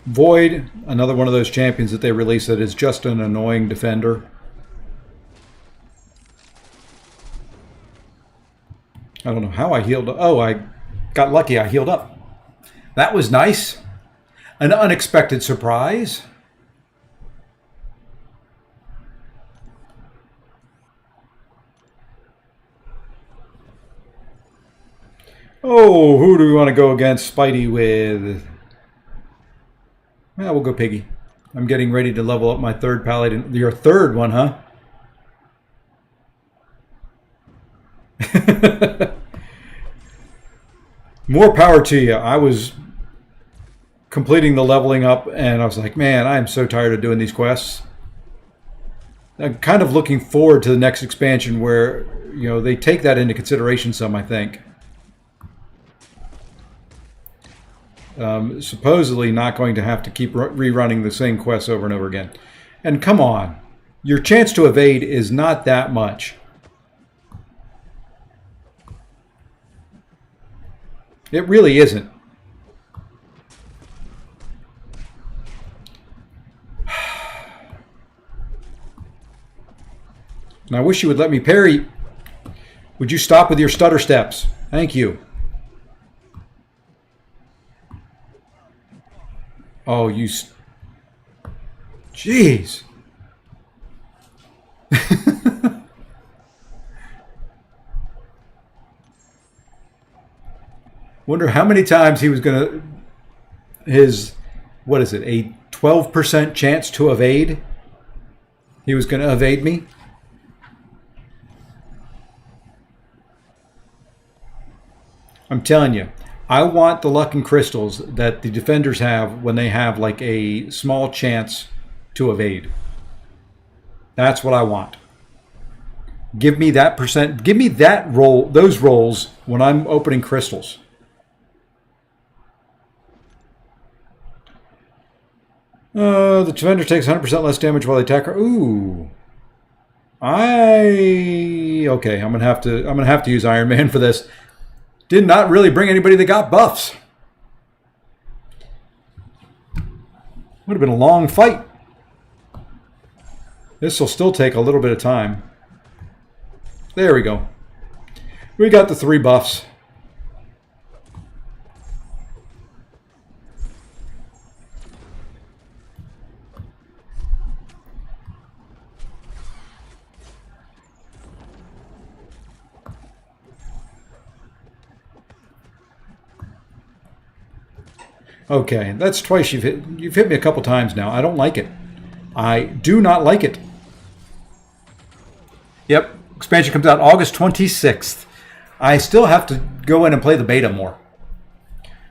Void, another one of those champions that they release that is just an annoying defender. I don't know how I healed up. Oh, I got lucky. I healed up. That was nice. An unexpected surprise. Oh, who do we want to go against Spidey with? Well, we'll go Piggy. I'm getting ready to level up my third paladin. Your third one, huh? More power to you. I was completing the leveling up, and I was like, man, I am so tired of doing these quests. I'm kind of looking forward to the next expansion where, you know, they take that into consideration some, I think. Supposedly not going to have to keep rerunning the same quests over and over again. And come on, your chance to evade is not that much. It really isn't. And I wish you would let me parry. Would you stop with your stutter steps? Thank you. Oh, you... Jeez. Wonder how many times he was going to... His... What is it? A 12% chance to evade? He was going to evade me? I'm telling you. I want the luck and crystals that the defenders have when they have like a small chance to evade. That's what I want. Give me that percent. Give me that roll, those rolls when I'm opening crystals. The defender takes 100% less damage while they attack her. Ooh. Okay, I'm gonna have to use Iron Man for this. Did not really bring anybody that got buffs. Would have been a long fight. This will still take a little bit of time. There we go. We got the 3 buffs. Okay, that's twice you've hit me a couple times now. I don't like it. I do not like it. Yep, expansion comes out August 26th. I still have to go in and play the beta more.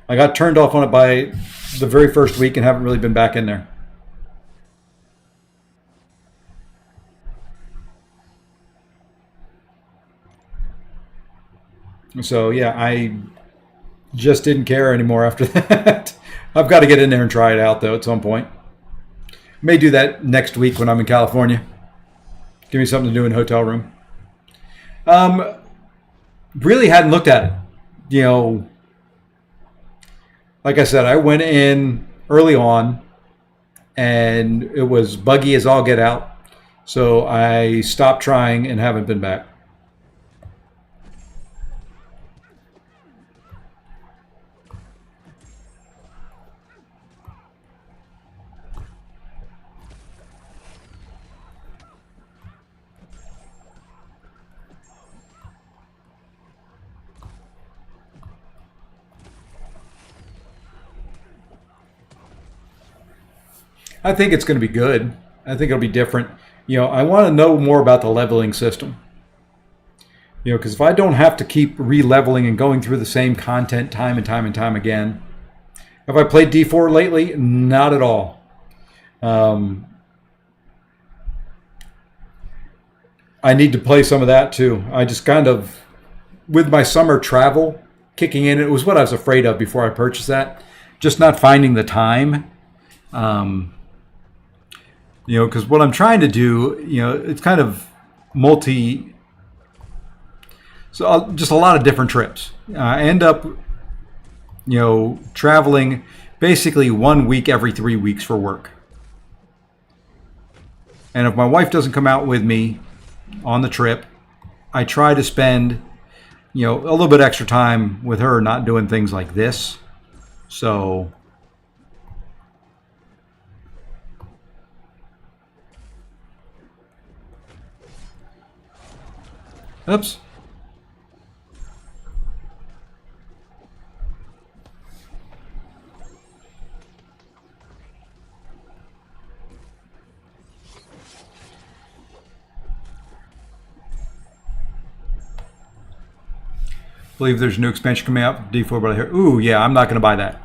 I got turned off on it by the very first week and haven't really been back in there. So yeah, I just didn't care anymore after that. I've got to get in there and try it out though at some point. May do that next week when I'm in California. Give me something to do in a hotel room. Really hadn't looked at it. You know, like I said, I went in early on and it was buggy as all get out. So I stopped trying and haven't been back. I think it's going to be good. I think it'll be different. You know, I want to know more about the leveling system. You know, because if I don't have to keep re-leveling and going through the same content time and time and time again. Have I played D4 lately? Not at all. I need to play some of that too. I just kind of, with my summer travel kicking in, it was what I was afraid of before I purchased that. Just not finding the time. You know, because what I'm trying to do, you know, it's kind of so just a lot of different trips. I end up, you know, traveling basically 1 week every 3 weeks for work. And if my wife doesn't come out with me on the trip, I try to spend, you know, a little bit extra time with her, not doing things like this. So, oops. Believe there's a new expansion coming out, D4, but I hear, ooh, yeah, I'm not going to buy that.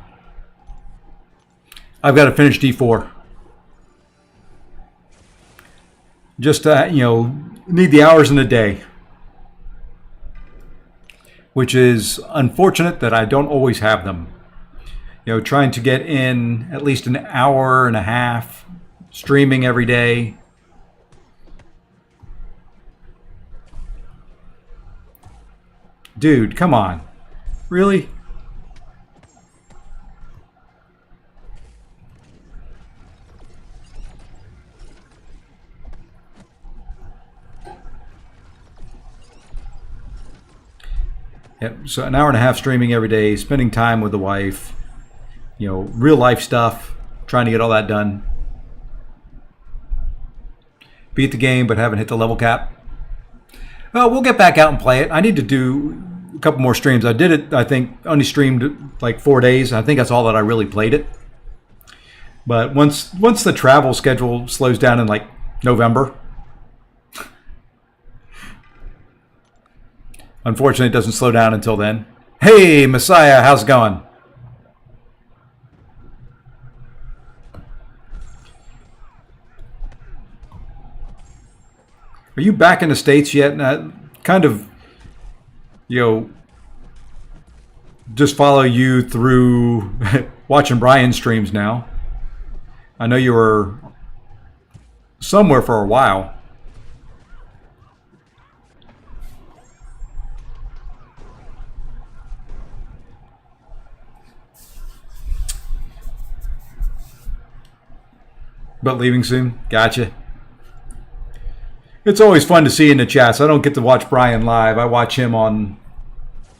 I've got to finish D4. Just, you know, need the hours in a day. Which is unfortunate that I don't always have them. You know, trying to get in at least an hour and a half streaming every day. Dude, come on. Really? Yep. So an hour and a half streaming every day, spending time with the wife, you know, real life stuff, trying to get all that done. Beat the game, but haven't hit the level cap. Well, we'll get back out and play it. I need to do a couple more streams. I did it, I think, only streamed like 4 days. I think that's all that I really played it. But once the travel schedule slows down in like November, unfortunately, it doesn't slow down until then. Hey, Messiah, how's it going? Are you back in the States yet? Kind of, you know, just follow you through watching Brian's streams now. I know you were somewhere for a while. But leaving soon? Gotcha. It's always fun to see in the chats. I don't get to watch Brian live. I watch him on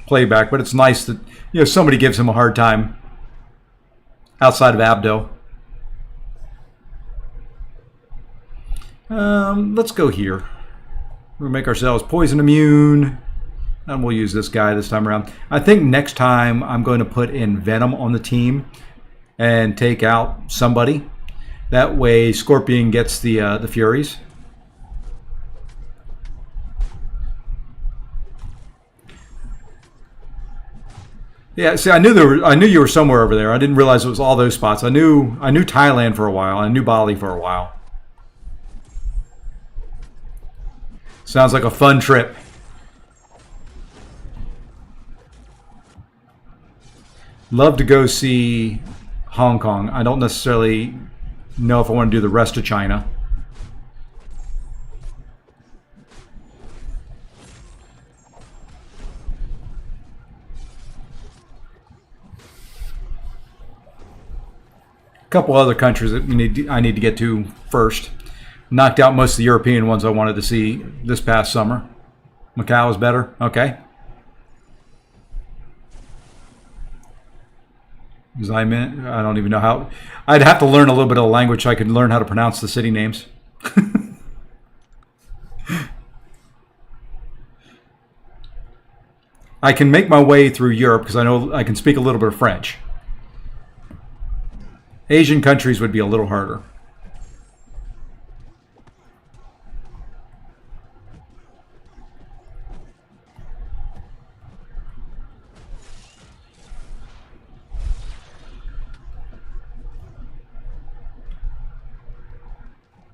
playback, but it's nice that somebody gives him a hard time outside of Abdo. Let's go here. We'll make ourselves poison immune, and we'll use this guy this time around. I think next time I'm going to put in Venom on the team and take out somebody. That way Scorpion gets the Furies. Yeah, see, I knew you were somewhere over there. I didn't realize it was all those spots. I knew Thailand for a while. I knew Bali for a while. Sounds like a fun trip. Love to go see Hong Kong. I don't necessarily know if I want to do the rest of China. Couple other countries that I need to get to first. Knocked out most of the European ones I wanted to see this past summer. Macau is better? Okay. Because I don't even know how. I'd have to learn a little bit of the language so I could learn how to pronounce the city names. I can make my way through Europe because I know I can speak a little bit of French. Asian countries would be a little harder.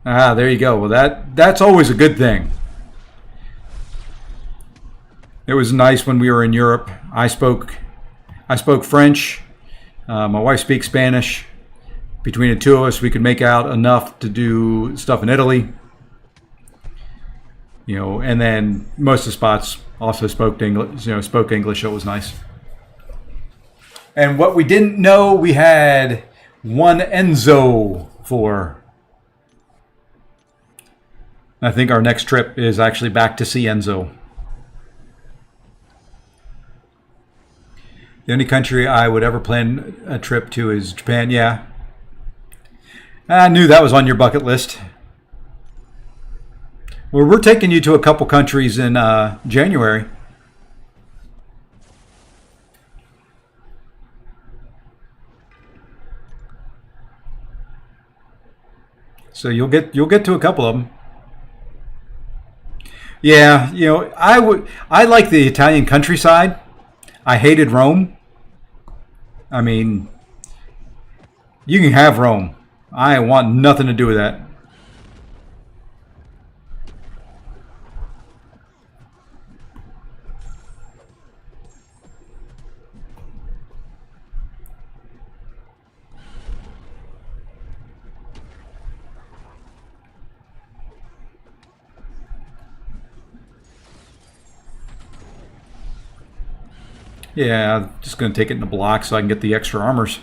Ah, there you go. Well, that's always a good thing. It was nice when we were in Europe. I spoke French. My wife speaks Spanish. Between the two of us, we could make out enough to do stuff in Italy. And then most of the spots also spoke English. Spoke English. So it was nice. And what we didn't know, we had one Enzo for. I think our next trip is actually back to see Enzo. The only country I would ever plan a trip to is Japan. Yeah. I knew that was on your bucket list. Well, we're taking you to a couple countries in January. So you'll get to a couple of them. Yeah, I like the Italian countryside. I hated Rome. I mean, you can have Rome. I want nothing to do with that. Yeah, I'm just going to take it in the block so I can get the extra armors.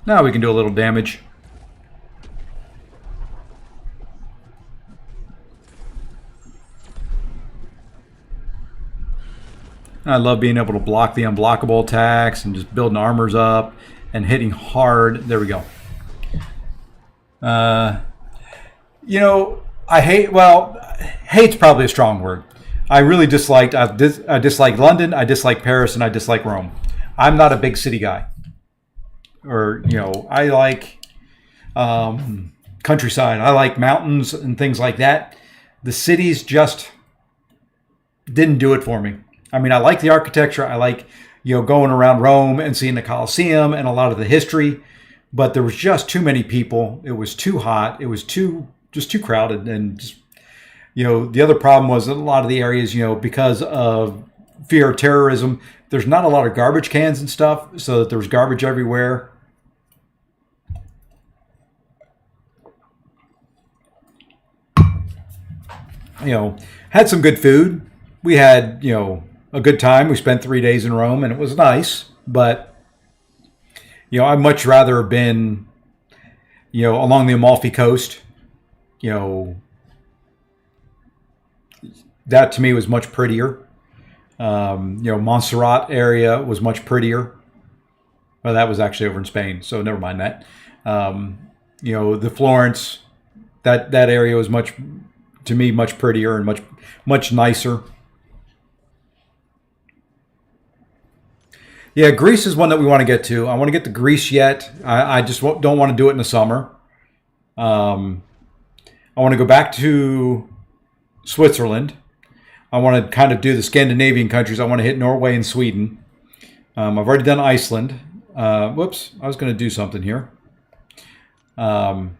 Now we can do a little damage. I love being able to block the unblockable attacks and just building armors up and hitting hard. There we go. Hate's probably a strong word. I really disliked. I dislike London. I dislike Paris, and I dislike Rome. I'm not a big city guy. I like countryside. I like mountains and things like that. The cities just didn't do it for me. I mean, I like the architecture. I like, going around Rome and seeing the Colosseum and a lot of the history, but there was just too many people. It was too hot. It was too crowded. And just, the other problem was that a lot of the areas, because of fear of terrorism, there's not a lot of garbage cans and stuff, so that there was garbage everywhere. Had some good food. We had, a good time. We spent 3 days in Rome, and it was nice. But, I'd much rather have been along the Amalfi Coast. You know, that to me was much prettier. Montserrat area was much prettier. Well, that was actually over in Spain, so never mind that. The Florence, that area was to me, much prettier and much nicer. Yeah, Greece is one that we want to get to. I want to get to Greece yet. I just don't want to do it in the summer. I want to go back to Switzerland. I want to kind of do the Scandinavian countries. I want to hit Norway and Sweden. I've already done Iceland. Whoops, I was going to do something here. I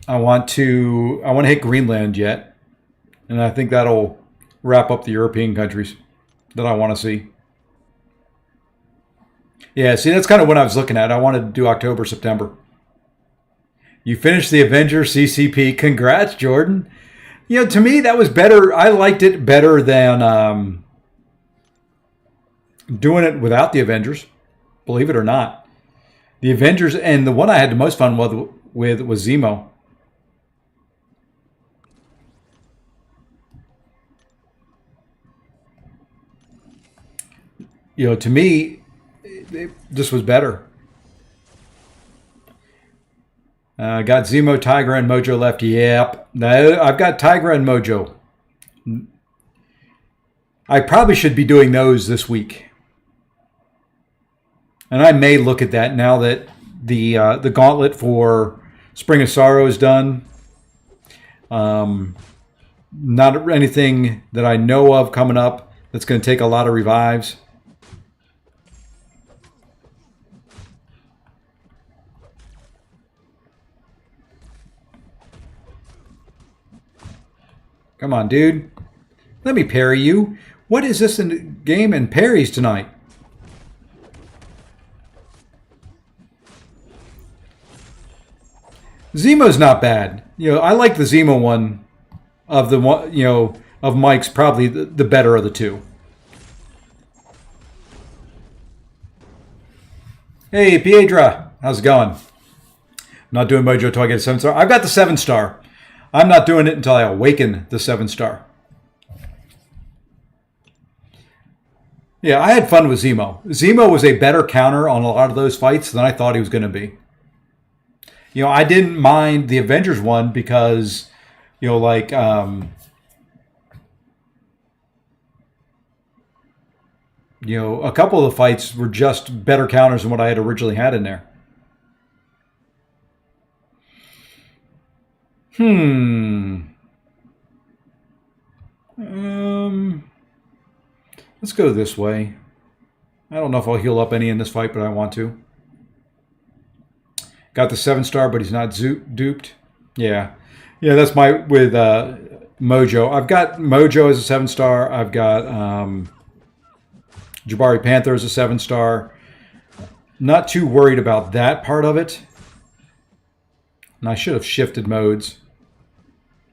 want to hit Greenland yet, and I think that'll wrap up the European countries that I want to see. Yeah, see, that's kind of what I was looking at. I wanted to do October, September. You finished the Avengers CCP. Congrats, Jordan. To me, that was better. I liked it better than doing it without the Avengers, believe it or not. The Avengers, and the one I had the most fun with was Zemo. To me, this was better. Got Zemo, Tigra, and Mojo left. Yep. No, I've got Tigra and Mojo. I probably should be doing those this week. And I may look at that now that the gauntlet for Spring of Sorrow is done. Not anything that I know of coming up that's going to take a lot of revives. Come on, dude. Let me parry you. What is this in the game and parries tonight? Zemo's not bad. I like the Zemo one of the one, of Mike's, probably the better of the two. Hey, Piedra. How's it going? I'm not doing Mojo until I get a 7-star. I've got the 7-star. I'm not doing it until I awaken the 7-star. Yeah, I had fun with Zemo. Zemo was a better counter on a lot of those fights than I thought he was going to be. I didn't mind the Avengers one because, a couple of the fights were just better counters than what I had originally had in there. Let's go this way. I don't know if I'll heal up any in this fight, but I want to. Got the 7-star, but he's not duped. Yeah, that's with Mojo. I've got Mojo as a 7-star. I've got Jabari Panther as a 7-star. Not too worried about that part of it. And I should have shifted modes.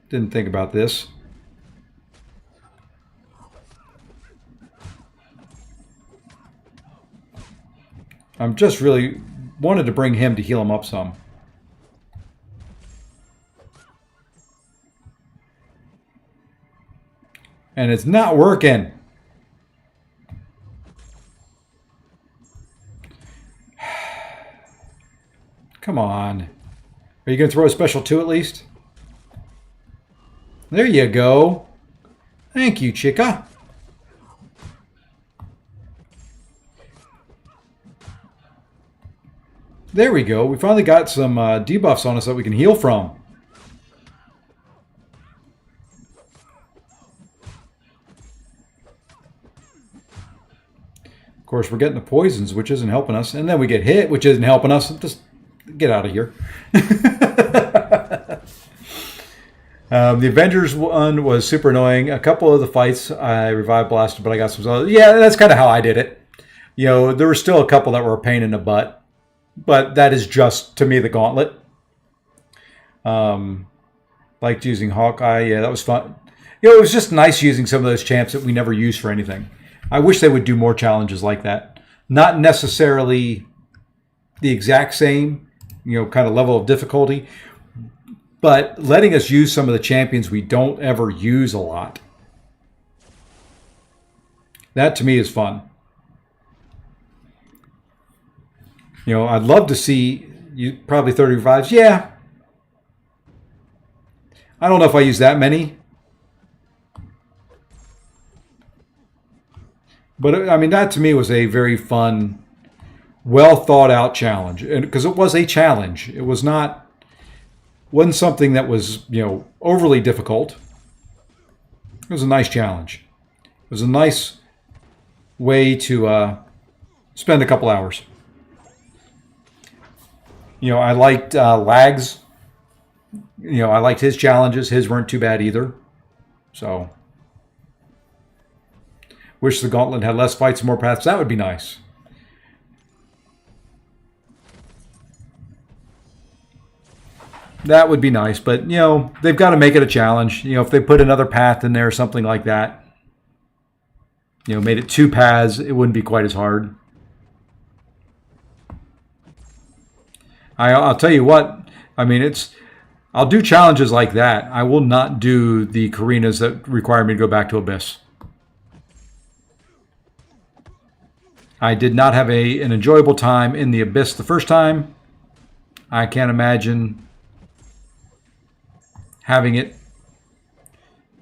Didn't think about this. I'm just really wanted to bring him to heal him up some. And it's not working. Come on. Are you going to throw a special 2 at least? There you go. Thank you, chica. There we go. We finally got some debuffs on us that we can heal from. Of course, we're getting the poisons, which isn't helping us. And then we get hit, which isn't helping us. Just get out of here. The Avengers one was super annoying. A couple of the fights I revived blasted, but I got some. Yeah, that's kind of how I did it. There were still a couple that were a pain in the butt. But that is just, to me, the gauntlet. Liked using Hawkeye. Yeah, that was fun. It was just nice using some of those champs that we never use for anything. I wish they would do more challenges like that. Not necessarily the exact same, kind of level of difficulty, but letting us use some of the champions we don't ever use a lot. That to me is fun. I'd love to see you probably 30 revives. Yeah. I don't know if I use that many. But I mean, that to me was a very fun, well thought out challenge. And because it was a challenge. It wasn't something that was, overly difficult. It was a nice challenge. It was a nice way to spend a couple hours. I liked Lags. I liked his challenges. His weren't too bad either. So, wish the Gauntlet had less fights and more paths. That would be nice. That would be nice. But, they've got to make it a challenge. If they put another path in there or something like that, made it 2 paths, it wouldn't be quite as hard. I'll tell you what, I mean, I'll do challenges like that. I will not do the Karinas that require me to go back to Abyss. I did not have an enjoyable time in the Abyss the first time. I can't imagine having it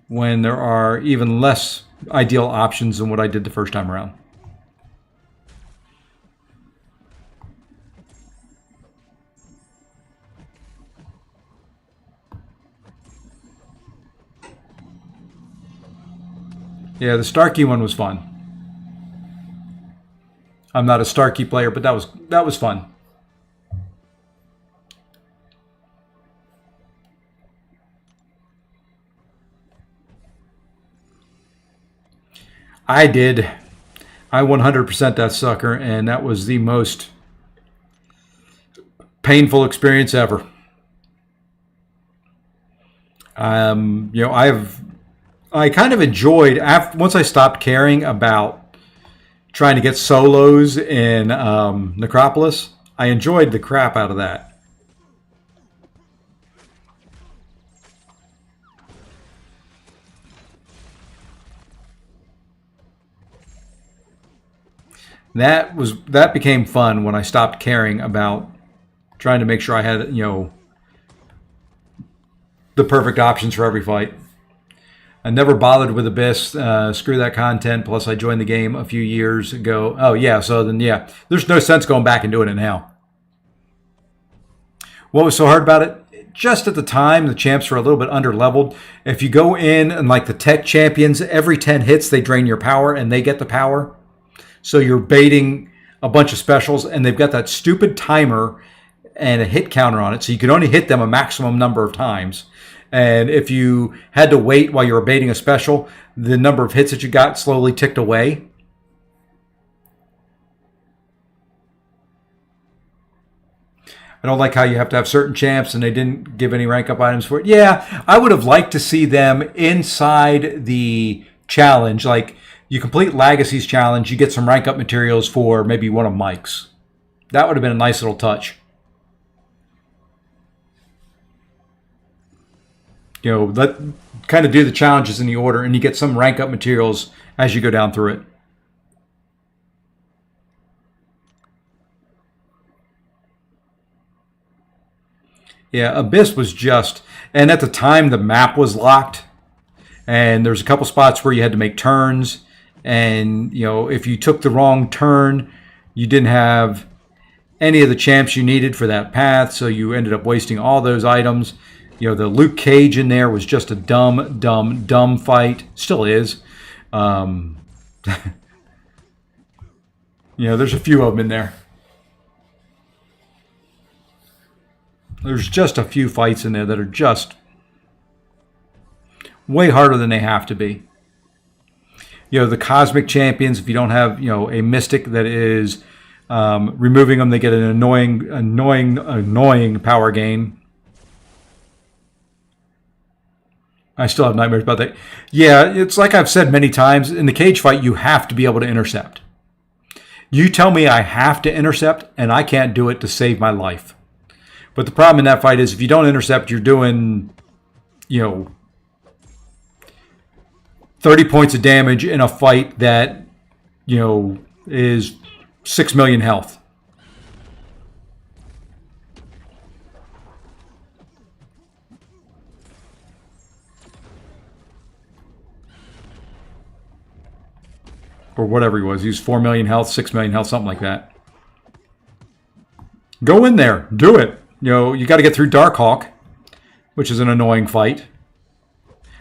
when there are even less ideal options than what I did the first time around. Yeah, the Starkey one was fun. I'm not a Starkey player, but that was fun. I did. I 100% that sucker, and that was the most painful experience ever. I kind of enjoyed once I stopped caring about trying to get solos in Necropolis. I enjoyed the crap out of that. That became fun when I stopped caring about trying to make sure I had the perfect options for every fight. I never bothered with Abyss. Screw that content. Plus, I joined the game a few years ago. Oh, yeah. So then, yeah. There's no sense going back and doing it now. What was so hard about it? Just at the time, the champs were a little bit under-leveled. If you go in and like the tech champions, every 10 hits, they drain your power and they get the power. So you're baiting a bunch of specials, and they've got that stupid timer and a hit counter on it. So you can only hit them a maximum number of times. And if you had to wait while you were baiting a special, the number of hits that you got slowly ticked away. I don't like how you have to have certain champs and they didn't give any rank up items for it. Yeah, I would have liked to see them inside the challenge. Like, you complete Legacy's challenge, you get some rank up materials for maybe one of Mike's. That would have been a nice little touch. Let kind of do the challenges in the order, and you get some rank up materials as you go down through it. Yeah, Abyss was and at the time the map was locked, and there's a couple spots where you had to make turns, and if you took the wrong turn, you didn't have any of the champs you needed for that path, so you ended up wasting all those items. The Luke Cage in there was just a dumb fight. Still is. There's a few of them in there. There's just a few fights in there that are just way harder than they have to be. The Cosmic Champions, if you don't have, a Mystic that is removing them, they get an annoying power gain. I still have nightmares about that. Yeah, it's like I've said many times, in the cage fight, you have to be able to intercept. You tell me I have to intercept, and I can't do it to save my life. But the problem in that fight is if you don't intercept, you're doing, 30 points of damage in a fight that, is 6 million health. Or whatever he was. He was 4 million health, 6 million health, something like that. Go in there. Do it. You got to get through Darkhawk, which is an annoying fight.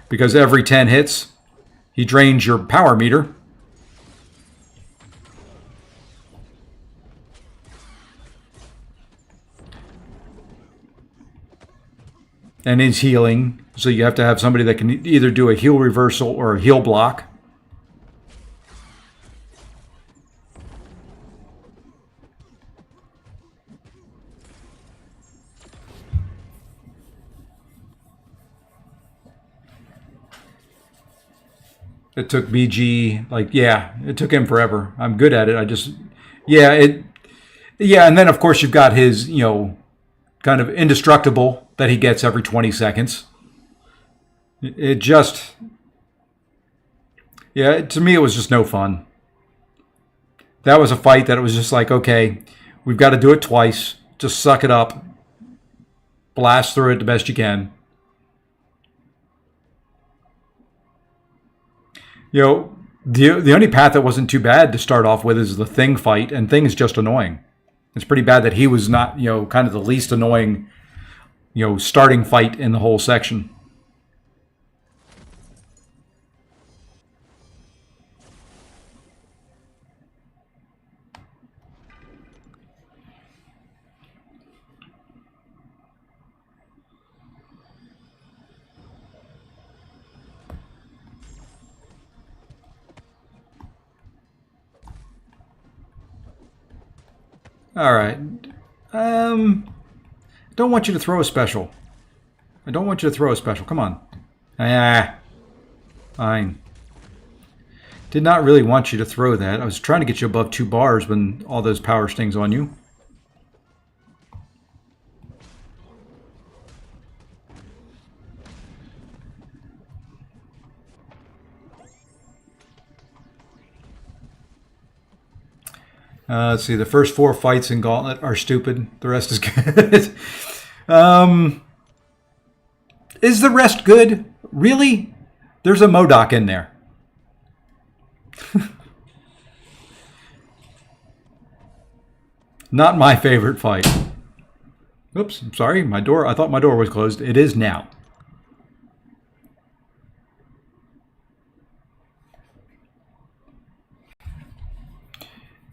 Because every 10 hits, he drains your power meter. And he's healing. So you have to have somebody that can either do a heal reversal or a heal block. It took BG, it took him forever. I'm good at it. And then of course you've got his, kind of indestructible that he gets every 20 seconds. To me it was just no fun. That was a fight that it was just like, okay, we've got to do it twice. Just suck it up. Blast through it the best you can. The only path that wasn't too bad to start off with is the Thing fight, and Thing's just annoying. It's pretty bad that he was not, kind of the least annoying, starting fight in the whole section. All right. Don't want you to throw a special. I don't want you to throw a special. Come on. Fine. Did not really want you to throw that. I was trying to get you above 2 bars when all those power stings on you. Let's see. The first 4 fights in Gauntlet are stupid. The rest is good. Is the rest good? Really? There's a MODOK in there. Not my favorite fight. Oops, I'm sorry. I thought my door was closed. It is now.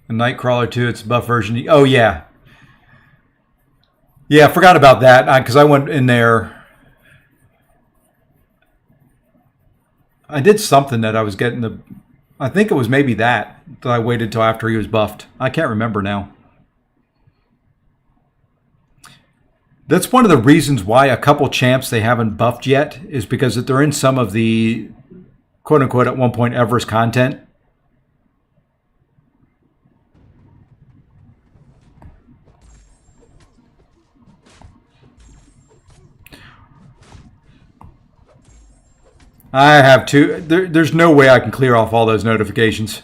Nightcrawler 2, it's a buff version. Oh, yeah. Yeah, I forgot about that because I went in there. I did something that I was getting I think it was maybe that I waited till after he was buffed. I can't remember now. That's one of the reasons why a couple champs they haven't buffed yet is because they're in some of the quote-unquote at one point Everest content. I have 2. There's no way I can clear off all those notifications.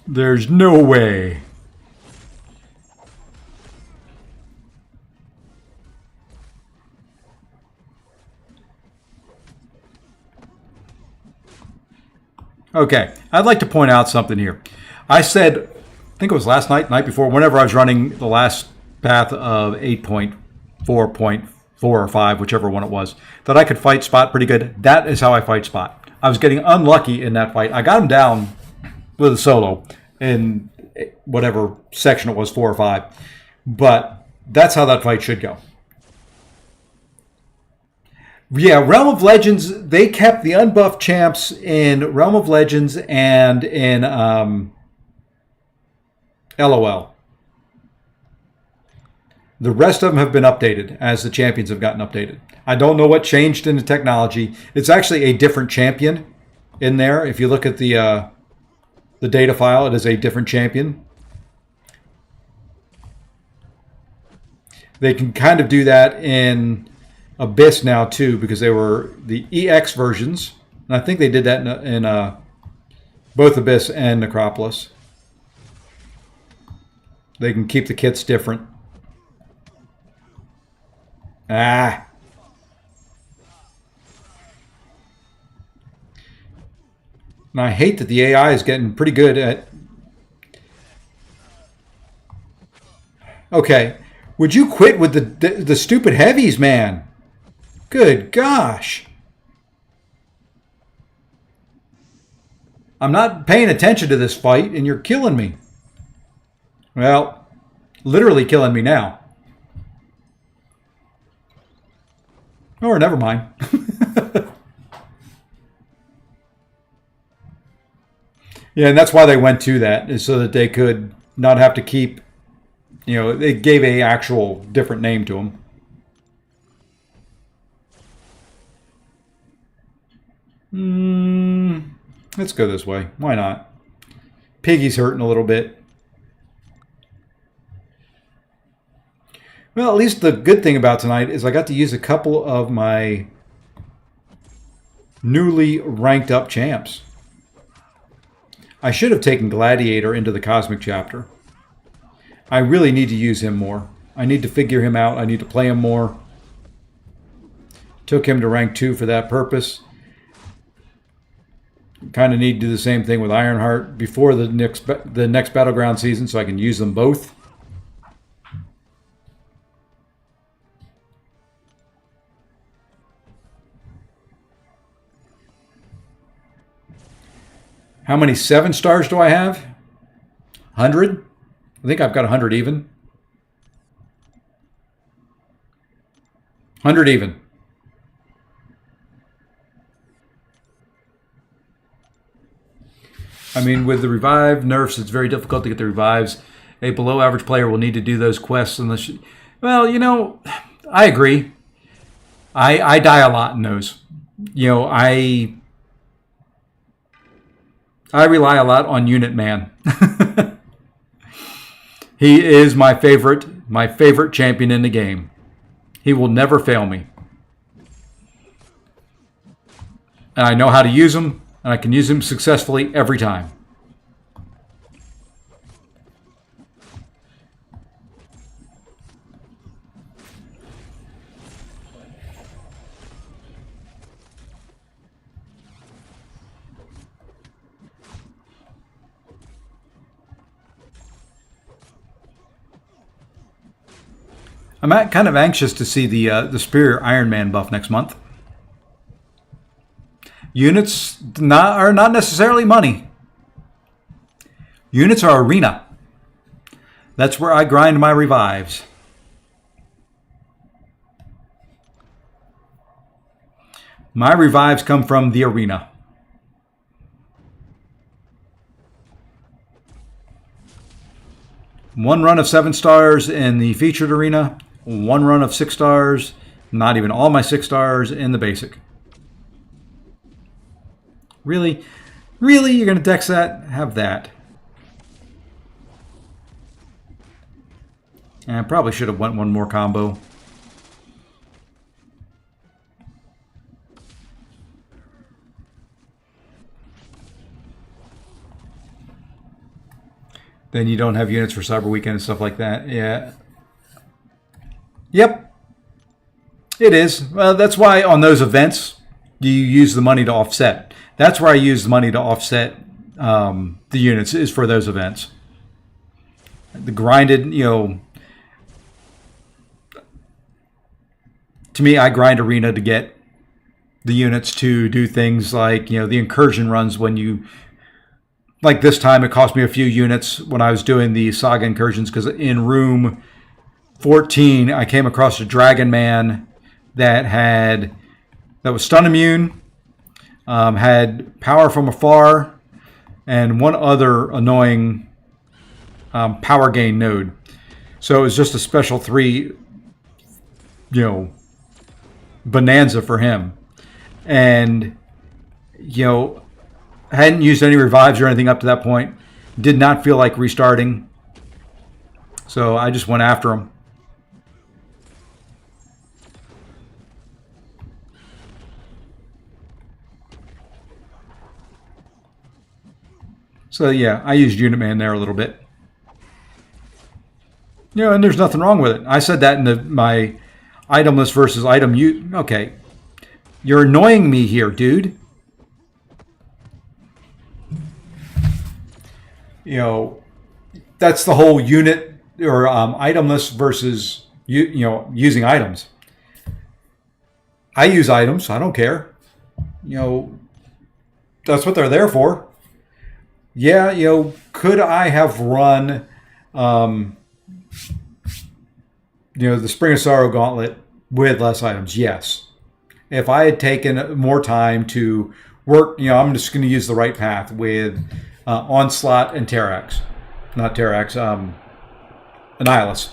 There's no way. Okay, I'd like to point out something here. I said, I think it was last night before, whenever I was running the last path of 8.4.4 or 5, whichever one it was, that I could fight Spot pretty good. That is how I fight Spot. I was getting unlucky in that fight. I got him down with a solo in whatever section it was, 4 or 5. But that's how that fight should go. Yeah, Realm of Legends, they kept the unbuffed champs in Realm of Legends and in LOL. The rest of them have been updated as the champions have gotten updated. I don't know what changed in the technology. It's actually a different champion in there. If you look at the the data file. It is a different champion. They can kind of do that in Abyss now too, because they were the EX versions, and I think they did that in both Abyss and Necropolis. They can keep the kits different. Ah. And I hate that the AI is getting pretty good at... Okay. Would you quit with the stupid heavies, man? Good gosh. I'm not paying attention to this fight, and you're killing me. Well, literally killing me now. Or never mind. Yeah, and that's why they went to that, is so that they could not have to keep, you know, they gave a actual different name to them. Let's go this way. Why not? Piggy's hurting a little bit. Well, at least the good thing about tonight is I got to use a couple of my newly ranked up champs. I should have taken Gladiator into the Cosmic Chapter. I really need to use him more. I need to figure him out. I need to play him more. Took him to rank 2 for that purpose. Kind of need to do the same thing with Ironheart before the next Battleground season so I can use them both. How many 7 stars do I have? 100? I think I've got 100 even. 100 even. I mean, with the revive nerfs, it's very difficult to get the revives. A below average player will need to do those quests unless you... Well, you know, I agree. I die a lot in those. You know, I rely a lot on Unit Man. He is my favorite champion in the game. He will never fail me. And I know how to use him, and I can use him successfully every time. I'm kind of anxious to see the Superior Iron Man buff next month. Units are not necessarily money. Units are arena. That's where I grind my revives. My revives come from the arena. One run of 7 stars in the featured arena. 1 run of 6 stars. Not even all my 6 stars in the basic. Really? Really? You're going to dex that? Have that. And I probably should have went one more combo. Then you don't have units for Cyber Weekend and stuff like that. Yeah. Yep. It is. Well, that's why on those events, you use the money to offset. That's where I use the money to offset the units, is for those events. The grinded, you know... To me, I grind arena to get the units to do things like, you know, the incursion runs when you... Like this time, it cost me a few units when I was doing the Saga incursions, because in room 14, I came across a Dragon Man that was stun immune, had power from afar, and one other annoying power gain node. So it was just a special 3, you know, bonanza for him. And, you know, Hadn't used any revives or anything up to that point. Did not feel like restarting. So I just went after him. So yeah, I used Unit Man there a little bit. You know, and there's nothing wrong with it. I said that in my itemless versus item use. Okay. You're annoying me here, dude. You know, that's the whole unit or itemless versus using items. I use items. I don't care. You know, that's what they're there for. Yeah, you know, could I have run, the Spring of Sorrow Gauntlet with less items? Yes. If I had taken more time to work, I'm just going to use the right path with Onslaught and Terrax. Not Terrax, Annihilus.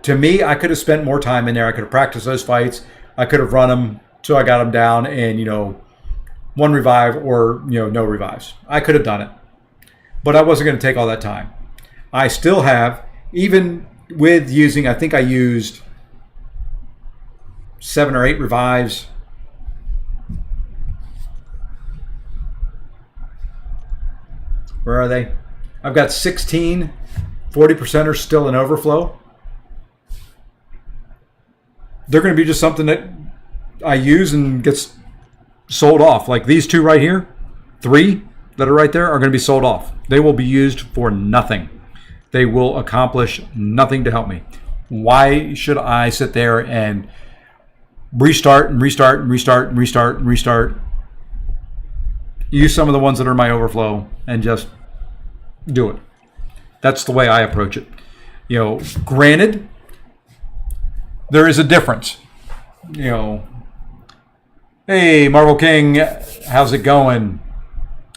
To me, I could have spent more time in there. I could have practiced those fights. I could have run them so I got them down and, one revive or, no revives. I could have done it. But I wasn't going to take all that time. I still have, even with using, I think I used 7 or 8 revives. Where are they? I've got 16. 40% are still in overflow. They're going to be just something that I use and gets sold off. Like these 2 right here, 3 that are right there are going to be sold off. They will be used for nothing. They will accomplish nothing to help me. Why should I sit there and restart and restart and restart and restart and restart? Use some of the ones that are in my overflow and just do it. That's the way I approach it. Granted, there is a difference. Hey, Marvel King, how's it going?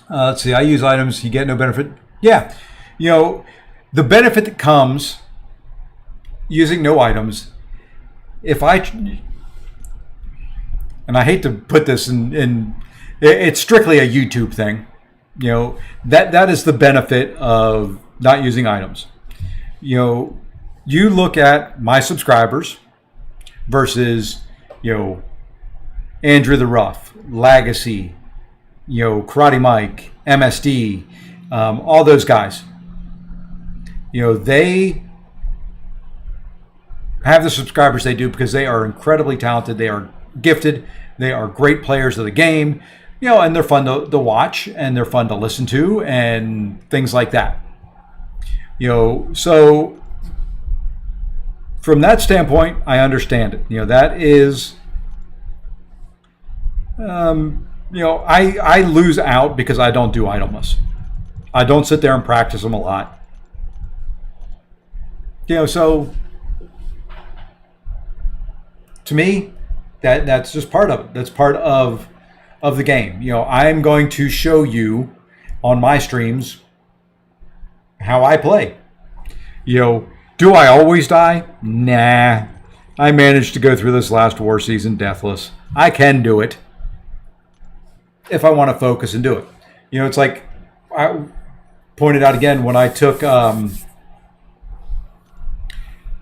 Let's see, I use items, you get no benefit. Yeah, the benefit that comes using no items, and I hate to put this in it's strictly a YouTube thing. That is the benefit of not using items. You look at my subscribers versus, Andrew the Rough, Legacy, Karate Mike, MSD, all those guys. They have the subscribers they do because they are incredibly talented. They are gifted. They are great players of the game, and they're fun to watch and they're fun to listen to and things like that. So from that standpoint, I understand it. That is, I lose out because I don't do itemless. I don't sit there and practice them a lot. So to me, that's just part of it. That's part of the game. I'm going to show you on my streams how I play. Do I always die? Nah. I managed to go through this last war season deathless. I can do it if I want to focus and do it. It's like I pointed out again when I took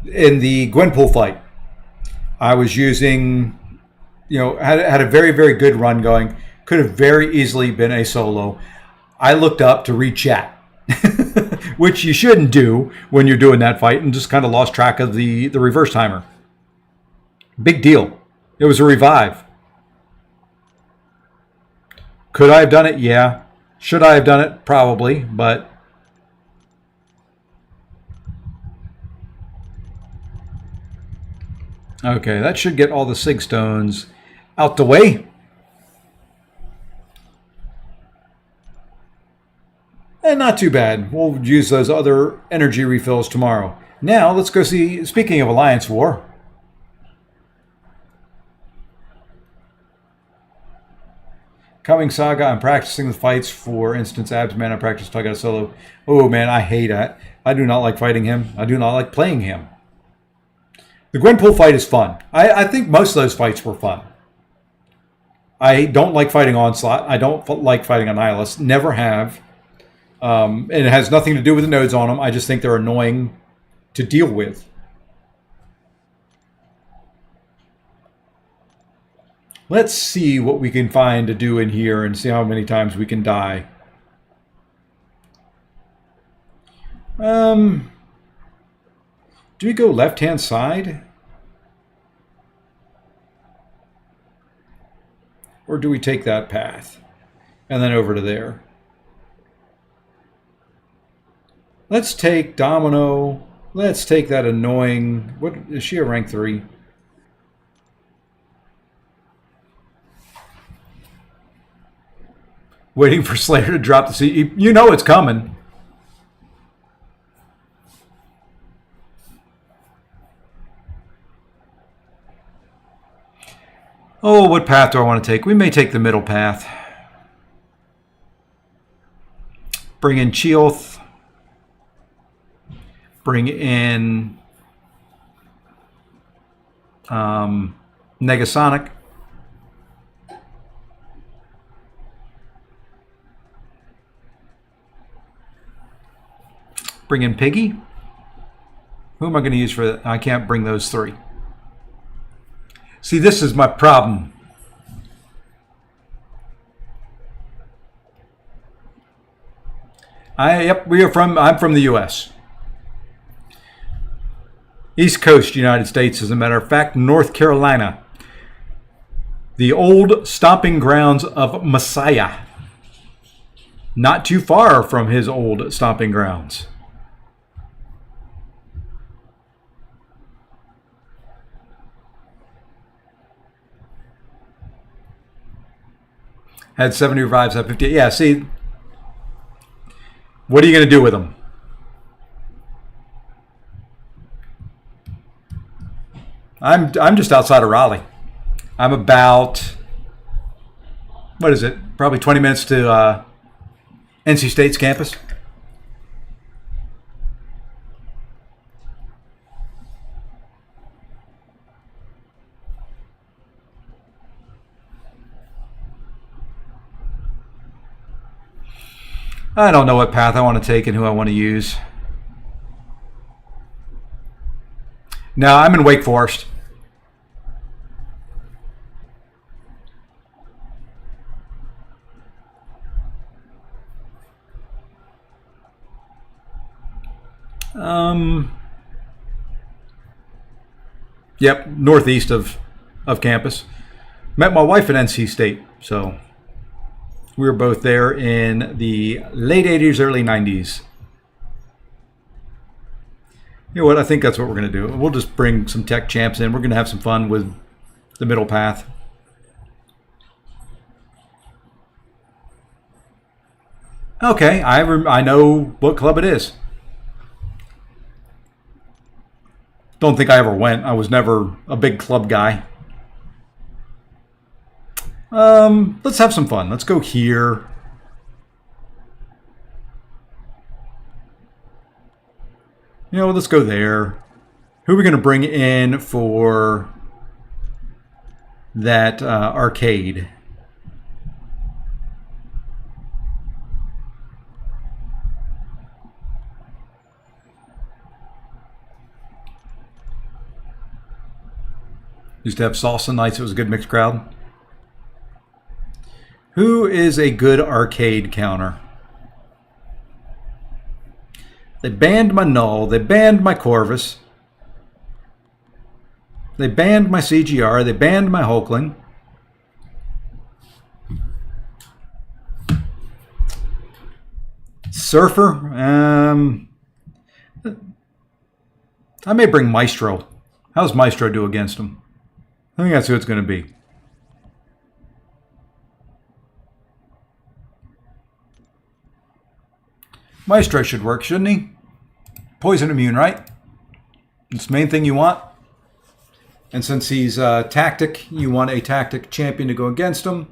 in the Gwenpool fight. I was using, had a very, very good run going. Could have very easily been a solo. I looked up to read chat, which you shouldn't do when you're doing that fight, and just kind of lost track of the reverse timer. Big deal. It was a revive. Could I have done it? Yeah. Should I have done it? Probably, but okay, that should get all the Sig Stones out the way. And not too bad. We'll use those other energy refills tomorrow. Now, let's go see, speaking of Alliance War. Coming Saga, I'm practicing the fights. For instance, Abs, man, I practice until I got a solo. Oh, man, I hate that. I do not like fighting him. I do not like playing him. The Gwenpool fight is fun. I think most of those fights were fun. I don't like fighting Onslaught. I don't like fighting Annihilus. Never have. And it has nothing to do with the nodes on them. I just think they're annoying to deal with. Let's see what we can find to do in here and see how many times we can die. Do we go left-hand side? Or do we take that path and then over to there? Let's take Domino. Let's take that annoying... What is she, a rank 3? Waiting for Slayer to drop the seat. You know it's coming. Oh, what path do I want to take? We may take the middle path. Bring in Cheoth. Bring in Negasonic. Bring in Piggy. Who am I going to use for that? I can't bring those 3. See, this is my problem. I'm from the U.S. East Coast, United States, as a matter of fact, North Carolina. The old stomping grounds of Messiah. Not too far from his old stomping grounds. Had 70 revives at 50. Yeah, see, what are you going to do with them? I'm just outside of Raleigh. I'm about, what is it? Probably 20 minutes to NC State's campus. I don't know what path I want to take and who I want to use. No, I'm in Wake Forest. Yep, northeast of campus. Met my wife at NC State, so we were both there in the late 80s, early 90s. You know what? I think that's what we're going to do. We'll just bring some tech champs in. We're going to have some fun with the middle path. Okay, I know what club it is. Don't think I ever went. I was never a big club guy. Let's have some fun. Let's go here. You know, let's go there. Who are we going to bring in for that arcade? Used to have salsa nights. It was a good mixed crowd. Who is a good arcade counter? They banned my Null. They banned my Corvus. They banned my CGR. They banned my Hulkling. Surfer. I may bring Maestro. How does Maestro do against him? I think that's who it's going to be. Maestro should work, shouldn't he? Poison immune, right? It's the main thing you want. And since he's tactic, you want a tactic champion to go against him.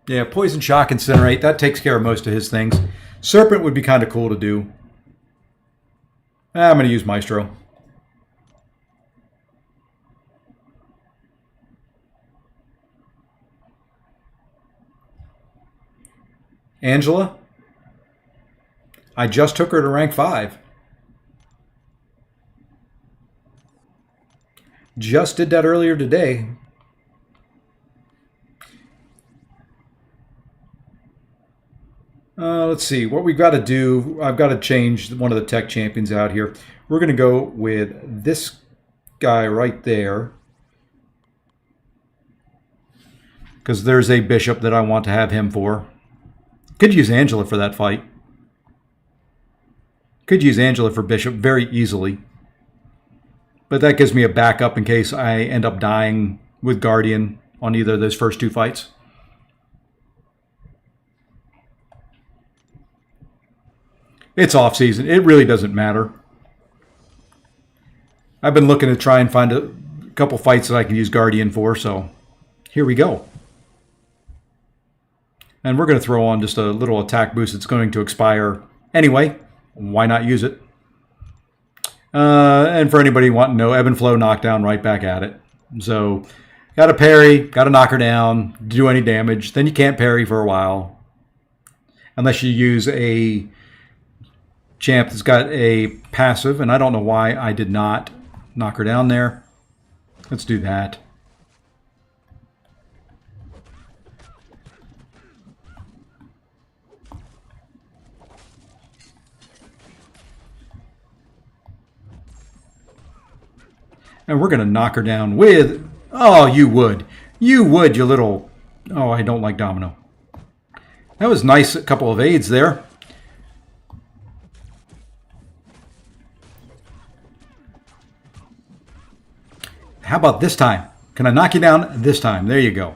Yeah, poison, shock, incinerate. That takes care of most of his things. Serpent would be kind of cool to do. I'm going to use Maestro. Angela, I just took her to rank 5. Just did that earlier today. Let's see what we've got to do. I've got to change one of the tech champions out here. We're going to go with this guy right there, because there's a bishop that I want to have him for. Could use Angela for that fight. Could use Angela for bishop very easily. But that gives me a backup in case I end up dying with Guardian on either of those first 2 fights. It's off season. It really doesn't matter. I've been looking to try and find a couple fights that I can use Guardian for, so here we go. And we're going to throw on just a little attack boost that's going to expire anyway. Why not use it? And for anybody wanting to know, ebb and flow knockdown, right back at it. So, got to parry, got to knock her down, do any damage. Then you can't parry for a while. Unless you use a champ that's got a passive, and I don't know why I did not knock her down there. Let's do that. And we're going to knock her down with... Oh, you would. You would, you little... Oh, I don't like Domino. That was nice, a couple of aids there. How about this time? Can I knock you down this time? There you go.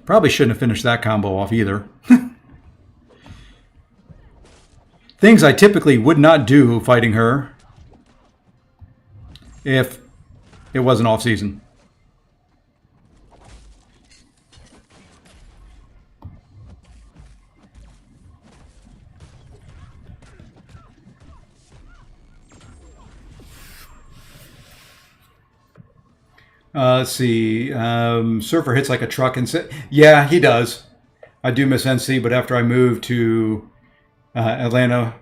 Probably shouldn't have finished that combo off either. Things I typically would not do fighting her if it wasn't off season. Let's see. Surfer hits like a truck and yeah, he does. I do miss NC, but after I moved to Atlanta,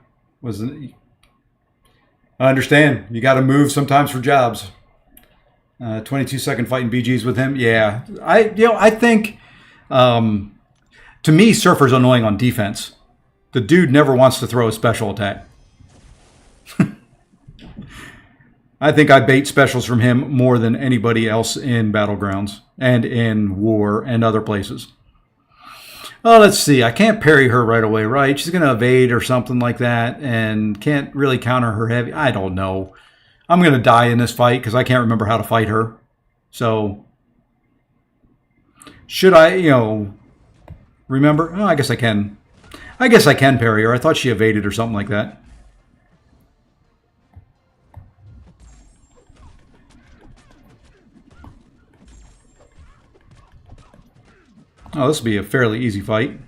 I understand. You got to move sometimes for jobs. 22-second fighting BGs with him. Yeah, I think to me, Surfer's annoying on defense. The dude never wants to throw a special attack. I think I bait specials from him more than anybody else in Battlegrounds and in War and other places. Oh, let's see. I can't parry her right away, right? She's going to evade or something like that and can't really counter her heavy. I don't know. I'm going to die in this fight because I can't remember how to fight her. So, should I, remember? Oh, I guess I can. I guess I can parry her. I thought she evaded or something like that. Oh, this will be a fairly easy fight.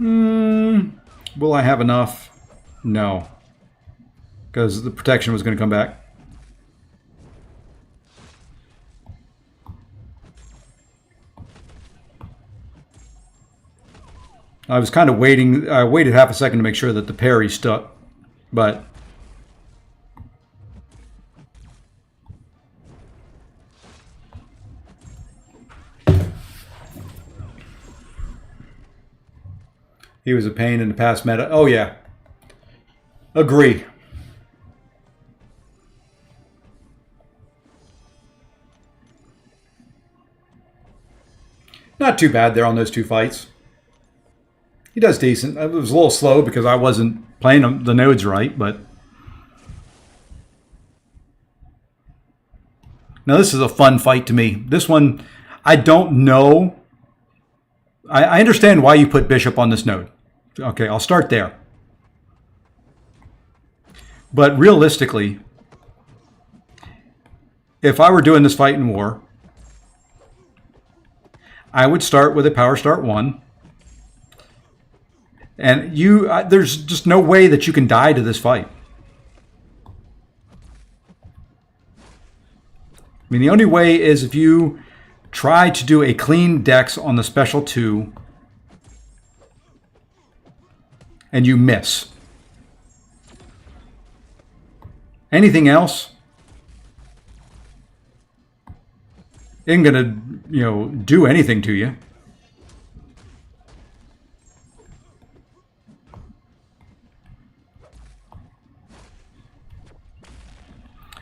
Will I have enough? No. Because the protection was going to come back. I was kind of waiting. I waited half a second to make sure that the parry stuck, but he was a pain in the past meta. Oh yeah, agree. Not too bad there on those 2 fights. He does decent. It was a little slow because I wasn't playing the nodes right, but... Now this is a fun fight to me. This one, I don't know. I understand why you put Bishop on this node. Okay, I'll start there. But realistically, if I were doing this fight in war, I would start with a power start 1. And there's just no way that you can die to this fight. I mean, the only way is if you try to do a clean dex on the special 2 and you miss. Anything else isn't going to, do anything to you.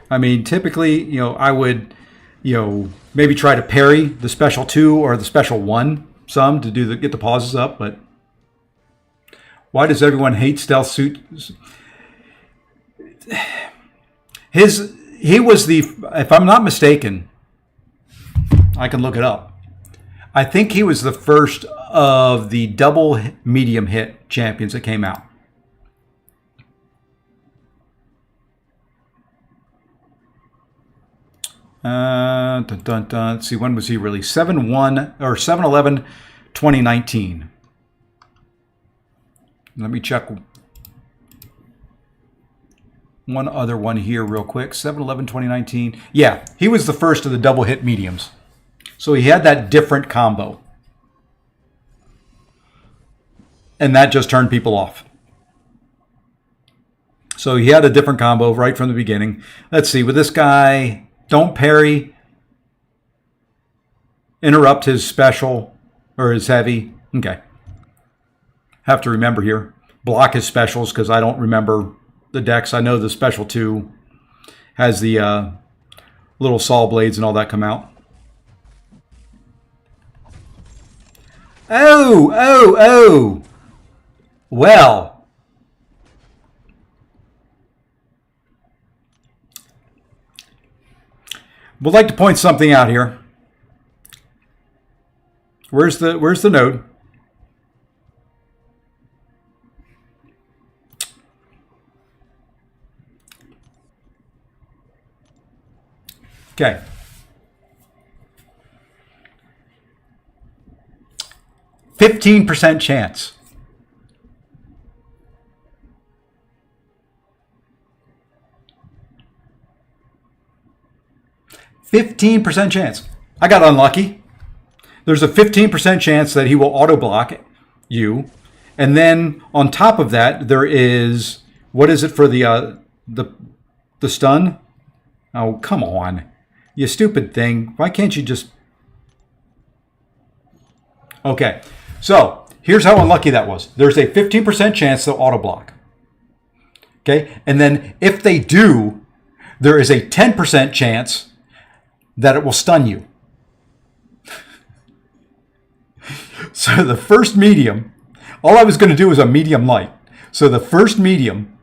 I mean, typically, I would, maybe try to parry the special 2 or the special 1 some to get the pauses up. But why does everyone hate stealth suits? He was if I'm not mistaken, I can look it up. I think he was the first of the double medium hit champions that came out. Let's see, when was he released? 7/11/2019. Let me check one other one here real quick. 7/11/2019. Yeah, he was the first of the double hit mediums. So he had that different combo. And that just turned people off. So he had a different combo right from the beginning. Let's see, with this guy, don't parry, interrupt his special or his heavy. Okay. Have to remember here. Block his specials because I don't remember the decks. I know the special 2 has the little saw blades and all that come out. Oh. Well. Would like to point something out here. Where's the node? Okay. %15 chance. %15 chance. I got unlucky. There's a 15% chance that he will auto block you, and then on top of that, there is, what is it for the stun? Oh, come on, you stupid thing! Why can't you just? Okay, so here's how unlucky that was. There's a 15% chance they'll auto block. Okay, and then if they do, there is a 10% chance that it will stun you. So the first medium, all I was going to do was a medium light. So the first medium,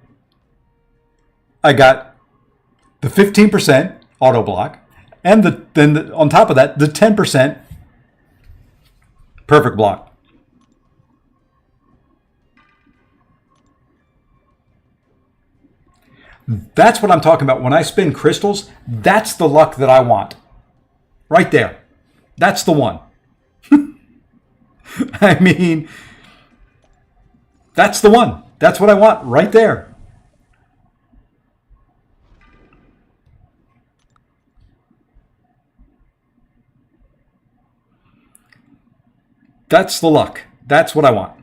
I got the 15% auto block, and on top of that, the 10% perfect block. That's what I'm talking about. When I spin crystals, that's the luck that I want. Right there. That's the one. I mean, that's the one. That's what I want right there. That's the luck. That's what I want.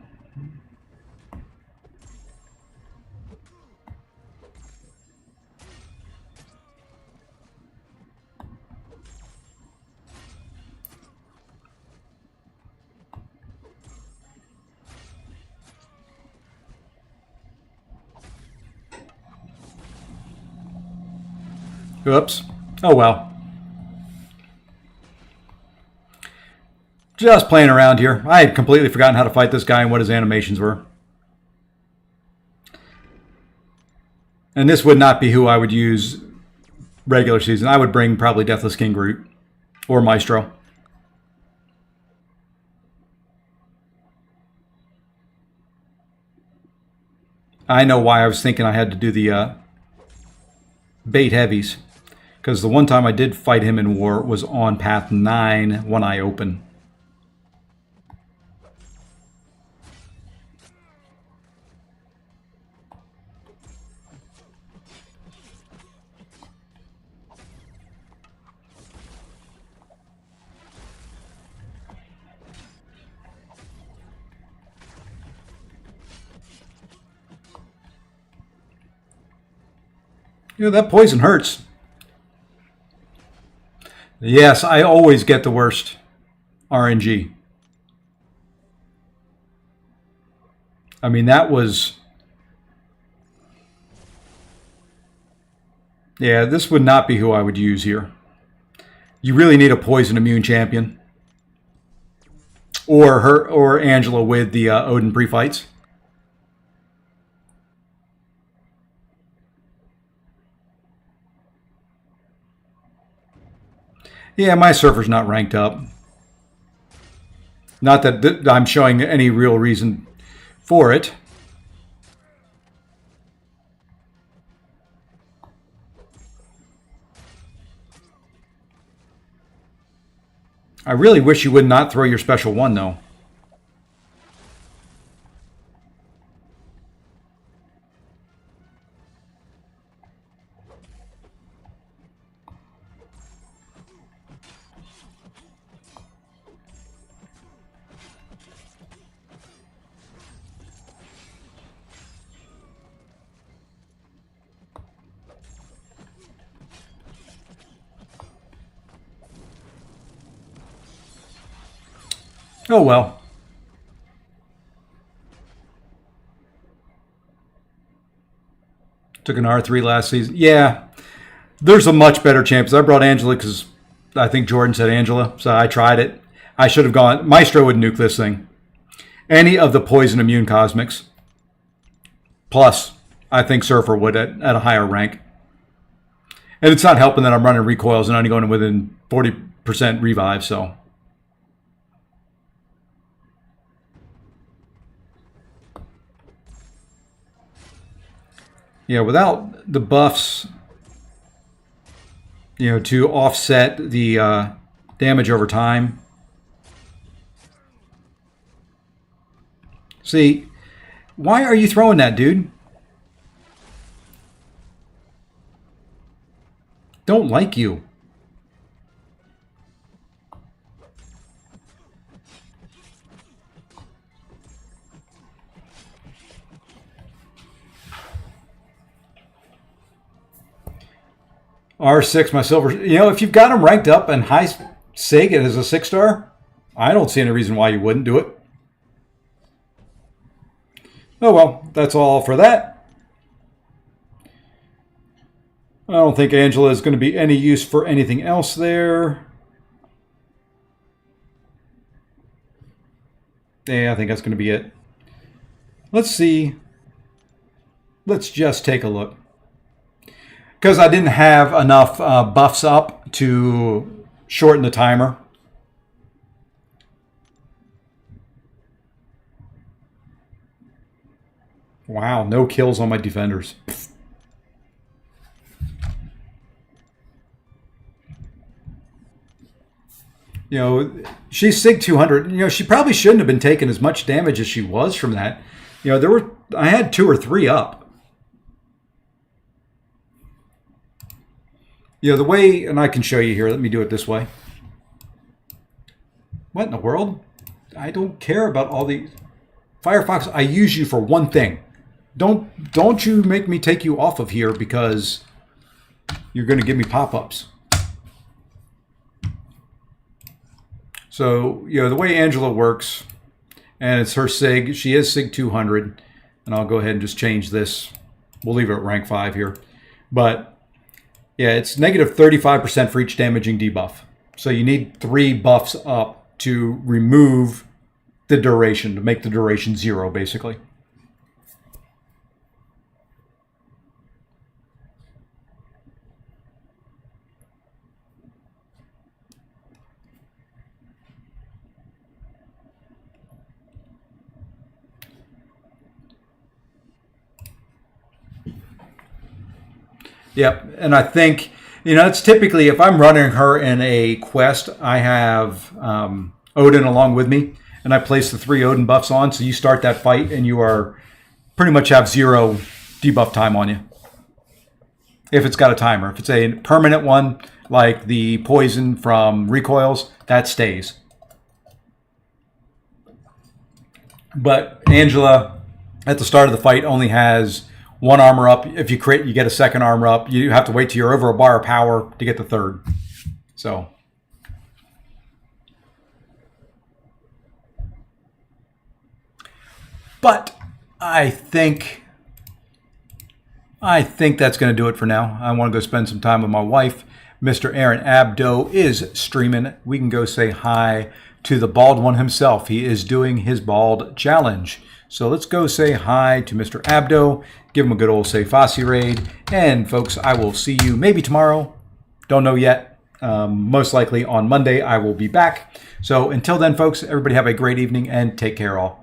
Oops. Oh well. Just playing around here. I had completely forgotten how to fight this guy and what his animations were. And this would not be who I would use regular season. I would bring probably Deathless King Groot or Maestro. I know why I was thinking I had to do the bait heavies. Because the one time I did fight him in war was on path 9, one eye open. You know, that poison hurts. Yes, I always get the worst RNG. I mean, that was... Yeah, this would not be who I would use here. You really need a poison immune champion. Or Angela with the Odin pre-fights. Yeah, my surfer's not ranked up. Not that I'm showing any real reason for it. I really wish you would not throw your special one, though. Oh well. Took an R3 last season. Yeah, there's a much better champion. I brought Angela because I think Jordan said Angela, so I tried it. I should have gone. Maestro would nuke this thing. Any of the poison immune cosmics. Plus, I think Surfer would at a higher rank. And it's not helping that I'm running recoils and only going within 40% revive, so... Yeah, without the buffs, to offset the damage over time. See, why are you throwing that, dude? Don't like you. R6, my silver. If you've got him ranked up and high sig as a 6-star, I don't see any reason why you wouldn't do it. Oh well, that's all for that. I don't think Angela is going to be any use for anything else there. Yeah, I think that's going to be it. Let's see. Let's just take a look. Because I didn't have enough buffs up to shorten the timer. Wow, no kills on my defenders. She's SIG 200. She probably shouldn't have been taking as much damage as she was from that. I had 2 or 3 up. The way, and I can show you here. Let me do it this way. What in the world? I don't care about all these. Firefox, I use you for one thing. Don't you make me take you off of here because you're going to give me pop-ups. So, the way Angela works, and it's her SIG. She is SIG 200. And I'll go ahead and just change this. We'll leave it at rank 5 here. But... yeah, it's negative 35% for each damaging debuff. So you need 3 buffs up to remove the duration, to make the duration 0, basically. Yep, and I think It's typically, if I'm running her in a quest, I have Odin along with me, and I place the 3 Odin buffs on, so you start that fight, and you are pretty much have 0 debuff time on you. If it's got a timer. If it's a permanent one, like the poison from recoils, that stays. But Angela, at the start of the fight, only has 1 armor up. If you crit, you get a 2nd armor up. You have to wait till you're over a bar of power to get the 3rd. So, but I think that's going to do it for now. I want to go spend some time with my wife. Mr. Aaron Abdo is streaming. We can go say hi to the bald one himself. He is doing his bald challenge. So let's go say hi to Mr. Abdo, give him a good old Say Fossey raid. And folks, I will see you maybe tomorrow. Don't know yet. Most likely on Monday I will be back. So until then, folks, everybody have a great evening and take care all.